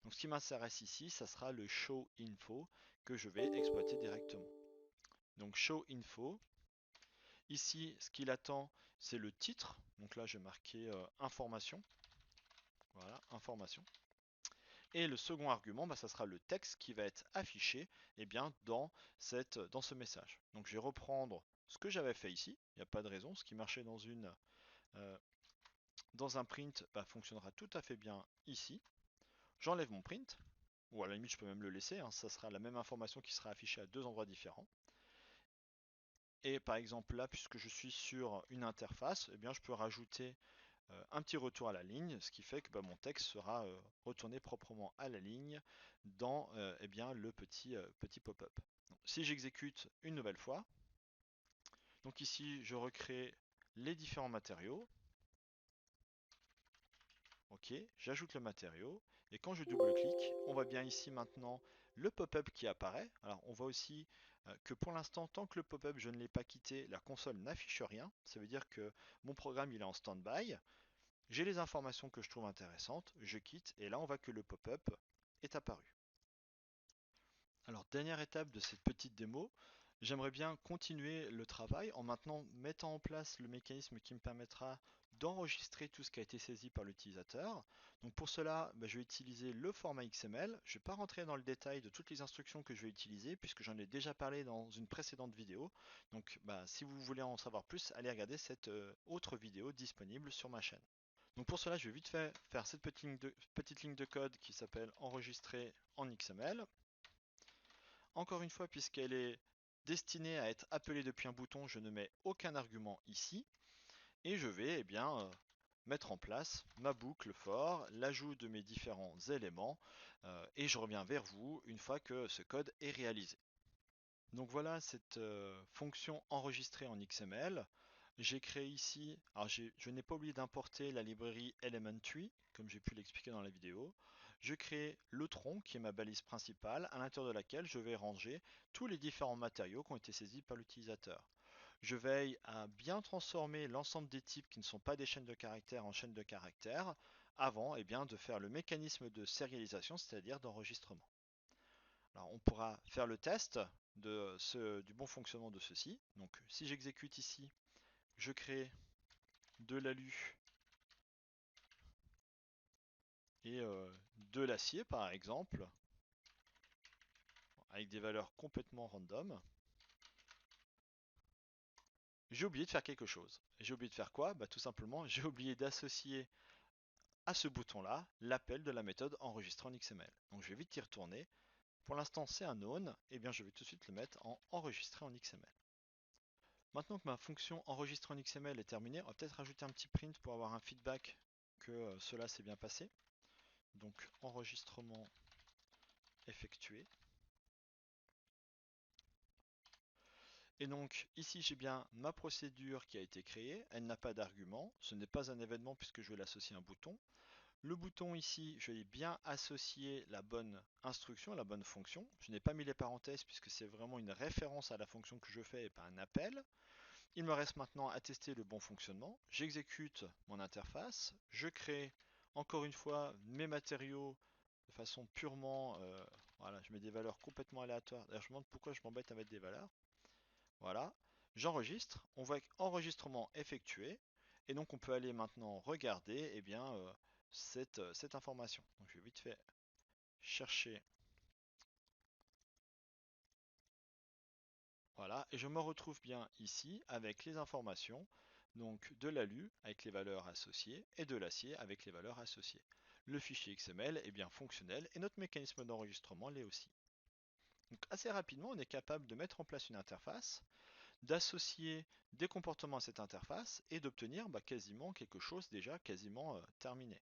Donc ce qui m'intéresse ici, ça sera le show info que je vais exploiter directement. Donc show info. Ici, ce qu'il attend, c'est le titre. Donc là, je vais marquer information. Voilà, information. Et le second argument, bah, ça sera le texte qui va être affiché eh bien, dans ce message. Donc je vais reprendre ce que j'avais fait ici. Il n'y a pas de raison. Ce qui marchait euh, dans un print bah, fonctionnera tout à fait bien ici. J'enlève mon print. Ou à la limite, je peux même le laisser. Hein, ça sera la même information qui sera affichée à deux endroits différents. Et par exemple là, puisque je suis sur une interface, eh bien, je peux rajouter un petit retour à la ligne, ce qui fait que bah, mon texte sera retourné proprement à la ligne dans eh bien, le petit pop-up. Si j'exécute une nouvelle fois, donc ici je recrée les différents matériaux, ok, j'ajoute le matériau, et quand je double-clique, on voit bien ici maintenant le pop-up qui apparaît. Alors on voit aussi que pour l'instant, tant que le pop-up je ne l'ai pas quitté, la console n'affiche rien. Ça veut dire que mon programme il est en stand-by. J'ai les informations que je trouve intéressantes, je quitte et là on voit que le pop-up est apparu. Alors dernière étape de cette petite démo, j'aimerais bien continuer le travail en maintenant mettant en place le mécanisme qui me permettra d'enregistrer tout ce qui a été saisi par l'utilisateur. Donc pour cela, je vais utiliser le format XML. Je ne vais pas rentrer dans le détail de toutes les instructions que je vais utiliser puisque j'en ai déjà parlé dans une précédente vidéo. Donc si vous voulez en savoir plus, allez regarder cette autre vidéo disponible sur ma chaîne. Donc pour cela, je vais vite fait faire cette petite ligne de code qui s'appelle enregistrer en XML. Encore une fois, puisqu'elle est destinée à être appelée depuis un bouton, je ne mets aucun argument ici. Et je vais mettre en place ma boucle for, l'ajout de mes différents éléments. Et je reviens vers vous une fois que ce code est réalisé. Donc voilà cette fonction enregistrée en XML. J'ai créé ici, alors je n'ai pas oublié d'importer la librairie Elementary, comme j'ai pu l'expliquer dans la vidéo. Je crée le tronc, qui est ma balise principale, à l'intérieur de laquelle je vais ranger tous les différents matériaux qui ont été saisis par l'utilisateur. Je veille à bien transformer l'ensemble des types qui ne sont pas des chaînes de caractères en chaînes de caractères, avant de faire le mécanisme de sérialisation, c'est-à-dire d'enregistrement. Alors, on pourra faire le test du bon fonctionnement de ceci. Donc, si j'exécute ici, je crée de l'alu et de l'acier, par exemple, avec des valeurs complètement random. J'ai oublié de faire quelque chose. J'ai oublié de faire quoi? Tout simplement, j'ai oublié d'associer à ce bouton-là l'appel de la méthode enregistrer en XML. Donc, je vais vite y retourner. Pour l'instant, c'est un own, et bien je vais tout de suite le mettre en enregistrer en XML. Maintenant que ma fonction enregistrer en XML est terminée, on va peut-être rajouter un petit print pour avoir un feedback que cela s'est bien passé. Donc enregistrement effectué. Et donc ici j'ai bien ma procédure qui a été créée, elle n'a pas d'argument, ce n'est pas un événement puisque je vais l'associer à un bouton. Le bouton ici, je vais bien associer la bonne instruction, la bonne fonction. Je n'ai pas mis les parenthèses puisque c'est vraiment une référence à la fonction que je fais et pas un appel. Il me reste maintenant à tester le bon fonctionnement. J'exécute mon interface, je crée encore une fois mes matériaux de façon purement, voilà, je mets des valeurs complètement aléatoires. D'ailleurs, je me demande pourquoi je m'embête à mettre des valeurs. Voilà, j'enregistre, on voit enregistrement effectué, et donc on peut aller maintenant regarder cette information. Donc je vais vite fait chercher. Voilà, et je me retrouve bien ici avec les informations, donc de l'alu avec les valeurs associées et de l'acier avec les valeurs associées. Le fichier XML est bien fonctionnel et notre mécanisme d'enregistrement l'est aussi. Donc assez rapidement, on est capable de mettre en place une interface, d'associer des comportements à cette interface et d'obtenir quasiment quelque chose déjà quasiment terminé.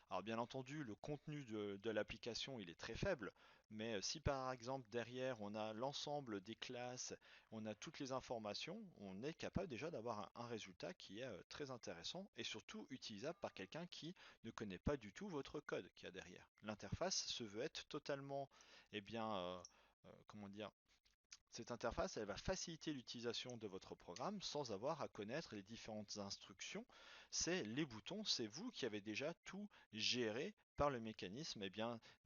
Alors bien entendu, le contenu de l'application il est très faible, mais si par exemple derrière on a l'ensemble des classes, on a toutes les informations, on est capable déjà d'avoir un résultat qui est très intéressant et surtout utilisable par quelqu'un qui ne connaît pas du tout votre code qu'il y a derrière. L'interface se veut être totalement, comment dire, Cette interface, elle va faciliter l'utilisation de votre programme sans avoir à connaître les différentes instructions. C'est les boutons, c'est vous qui avez déjà tout géré par le mécanisme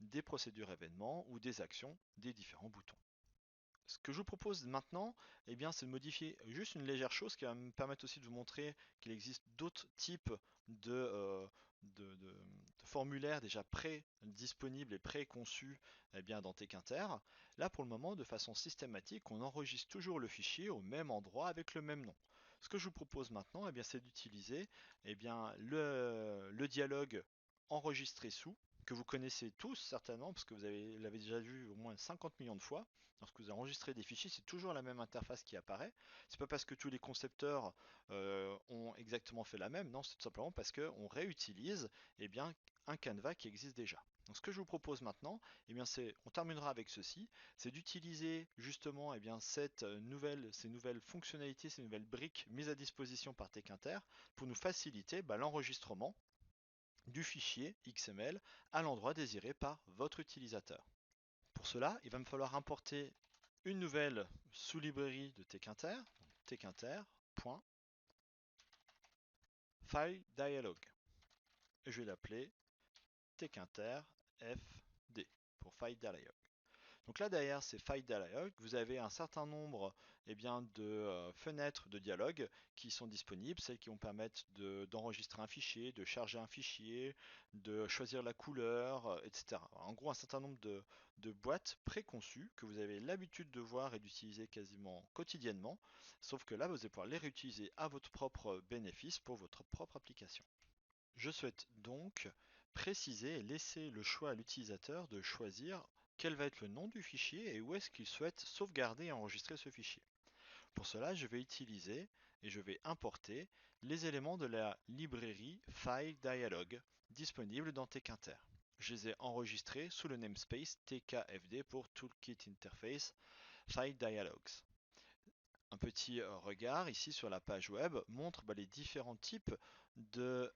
des procédures événements ou des actions des différents boutons. Ce que je vous propose maintenant, c'est de modifier juste une légère chose qui va me permettre aussi de vous montrer qu'il existe d'autres types de, euh, de formulaires déjà pré-disponibles et pré-conçus dans Tkinter. Là, pour le moment, de façon systématique, on enregistre toujours le fichier au même endroit avec le même nom. Ce que je vous propose maintenant, c'est d'utiliser le dialogue enregistré sous, que vous connaissez tous certainement, parce que vous l'avez déjà vu au moins 50 millions de fois. Lorsque vous enregistrez des fichiers, c'est toujours la même interface qui apparaît. C'est pas parce que tous les concepteurs ont exactement fait la même, non, c'est tout simplement parce qu'on réutilise un canevas qui existe déjà. Donc ce que je vous propose maintenant, on terminera avec ceci, c'est d'utiliser justement ces nouvelles fonctionnalités, ces nouvelles briques mises à disposition par Tkinter pour nous faciliter l'enregistrement du fichier XML à l'endroit désiré par votre utilisateur. Pour cela, il va me falloir importer une nouvelle sous-librairie de Tkinter, tkinter.fileDialog. Et je vais l'appeler tkinterfd pour FileDialog. Donc là derrière ces File Dialog, vous avez un certain nombre de fenêtres de dialogue qui sont disponibles, celles qui vont permettre d'enregistrer un fichier, de charger un fichier, de choisir la couleur, etc. En gros un certain nombre de boîtes préconçues que vous avez l'habitude de voir et d'utiliser quasiment quotidiennement, sauf que là vous allez pouvoir les réutiliser à votre propre bénéfice pour votre propre application. Je souhaite donc préciser et laisser le choix à l'utilisateur de choisir quel va être le nom du fichier et où est-ce qu'il souhaite sauvegarder et enregistrer ce fichier. Pour cela, je vais utiliser et je vais importer les éléments de la librairie File Dialog disponible dans Tkinter. Je les ai enregistrés sous le namespace tkfd pour Toolkit Interface File Dialogs. Un petit regard ici sur la page web montre les différents types de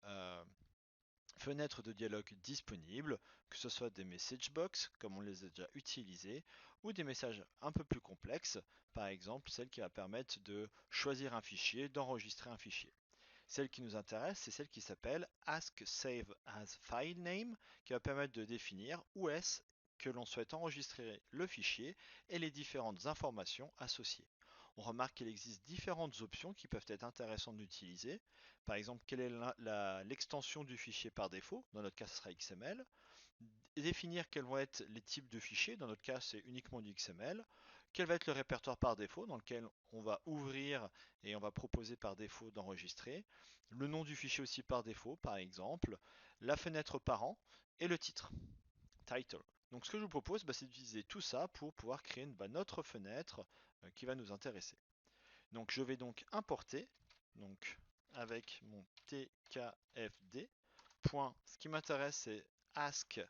fenêtres de dialogue disponibles, que ce soit des message box, comme on les a déjà utilisés, ou des messages un peu plus complexes, par exemple celle qui va permettre de choisir un fichier, d'enregistrer un fichier. Celle qui nous intéresse, c'est celle qui s'appelle Ask Save as File Name, qui va permettre de définir où est-ce que l'on souhaite enregistrer le fichier et les différentes informations associées. On remarque qu'il existe différentes options qui peuvent être intéressantes d'utiliser. Par exemple, quelle est l'extension du fichier par défaut? Dans notre cas, ce sera XML. Définir quels vont être les types de fichiers. Dans notre cas, c'est uniquement du XML. Quel va être le répertoire par défaut dans lequel on va ouvrir et on va proposer par défaut d'enregistrer. Le nom du fichier aussi par défaut, par exemple. La fenêtre parent et le titre. Title. Donc ce que je vous propose, c'est d'utiliser tout ça pour pouvoir créer notre fenêtre qui va nous intéresser. Donc je vais donc importer avec mon tkfd. Ce qui m'intéresse c'est ask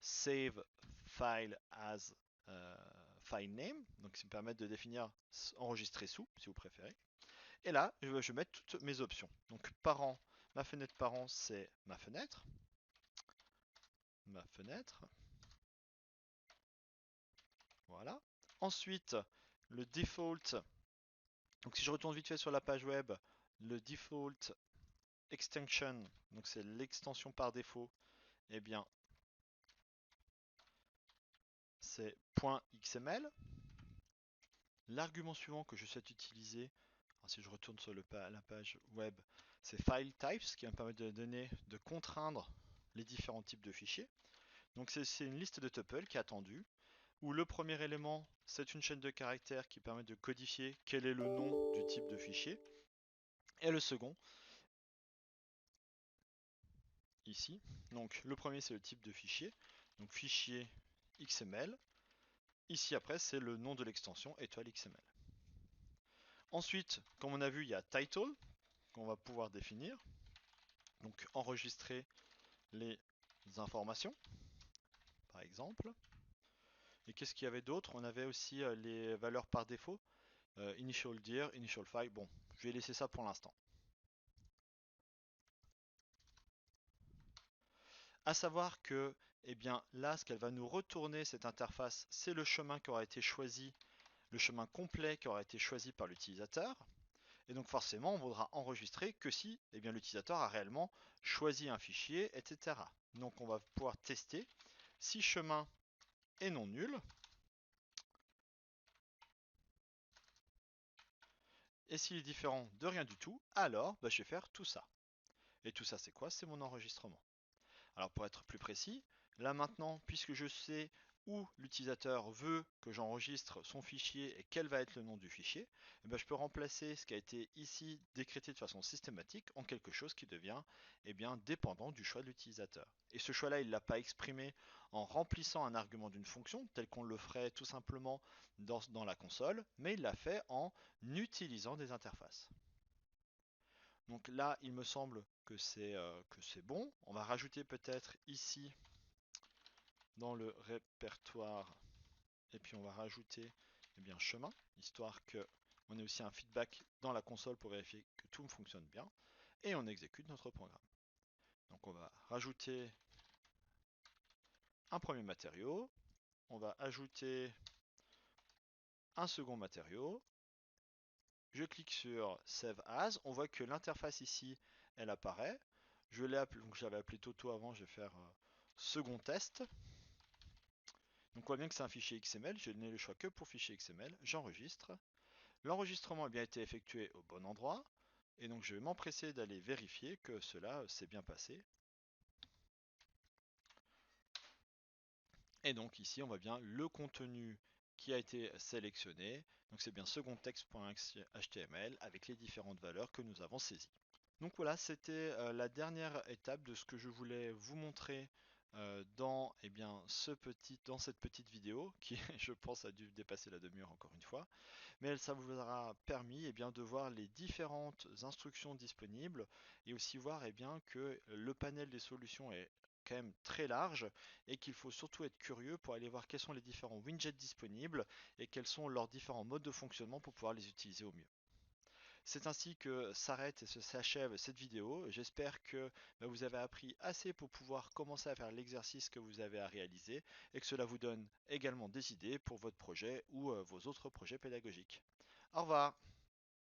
save file as file name, donc ça me permet de définir enregistrer sous si vous préférez. Et là je vais mettre toutes mes options. Donc parent, ma fenêtre parent c'est ma fenêtre. Voilà. Ensuite le default. Donc si je retourne vite fait sur la page web, le default extension, donc c'est l'extension par défaut, c'est .xml. L'argument suivant que je souhaite utiliser, si je retourne sur la page web, c'est file types, qui va me permettre de contraindre les différents types de fichiers. Donc c'est une liste de tuples qui est attendue, où le premier élément, c'est une chaîne de caractères qui permet de codifier quel est le nom du type de fichier. Et le second, ici. Donc le premier c'est le type de fichier, donc fichier XML. Ici après c'est le nom de l'extension étoile XML. Ensuite, comme on a vu, il y a title qu'on va pouvoir définir. Donc enregistrer les informations, par exemple. Et qu'est-ce qu'il y avait d'autre? On avait aussi les valeurs par défaut. Initial dir, initial file. Bon, je vais laisser ça pour l'instant. À savoir que, là, ce qu'elle va nous retourner, cette interface, c'est le chemin qui aura été choisi le chemin complet qui aura été choisi par l'utilisateur. Et donc forcément, on voudra enregistrer que si l'utilisateur a réellement choisi un fichier, etc. Donc on va pouvoir tester si chemin est non nul. Et s'il est différent de rien du tout, alors je vais faire tout ça. Et tout ça, c'est quoi? C'est mon enregistrement. Alors pour être plus précis, là maintenant, puisque je sais où l'utilisateur veut que j'enregistre son fichier et quel va être le nom du fichier, je peux remplacer ce qui a été ici décrété de façon systématique en quelque chose qui devient dépendant du choix de l'utilisateur. Et ce choix-là, il ne l'a pas exprimé en remplissant un argument d'une fonction, tel qu'on le ferait tout simplement dans la console, mais il l'a fait en utilisant des interfaces. Donc là, il me semble que c'est bon. On va rajouter peut-être ici dans le répertoire et puis on va rajouter chemin, histoire que on ait aussi un feedback dans la console pour vérifier que tout fonctionne bien. Et on exécute notre programme. Donc on va rajouter un premier matériau, on va ajouter un second matériau, je clique sur Save As, on voit que l'interface ici, elle apparaît. Je l'ai appelé, donc j'avais appelé Toto avant, je vais faire second test. Donc on voit bien que c'est un fichier XML, je n'ai le choix que pour fichier XML, j'enregistre. L'enregistrement a bien été effectué au bon endroit, et donc je vais m'empresser d'aller vérifier que cela s'est bien passé. Et donc ici on voit bien le contenu qui a été sélectionné, donc c'est bien secondtext.html avec les différentes valeurs que nous avons saisies. Donc voilà, c'était la dernière étape de ce que je voulais vous montrer dans, dans cette petite vidéo qui, je pense, a dû dépasser la demi-heure encore une fois. Mais ça vous aura permis de voir les différentes instructions disponibles et aussi voir que le panel des solutions est quand même très large et qu'il faut surtout être curieux pour aller voir quels sont les différents widgets disponibles et quels sont leurs différents modes de fonctionnement pour pouvoir les utiliser au mieux. C'est ainsi que s'arrête et s'achève cette vidéo. J'espère que vous avez appris assez pour pouvoir commencer à faire l'exercice que vous avez à réaliser et que cela vous donne également des idées pour votre projet ou vos autres projets pédagogiques. Au revoir!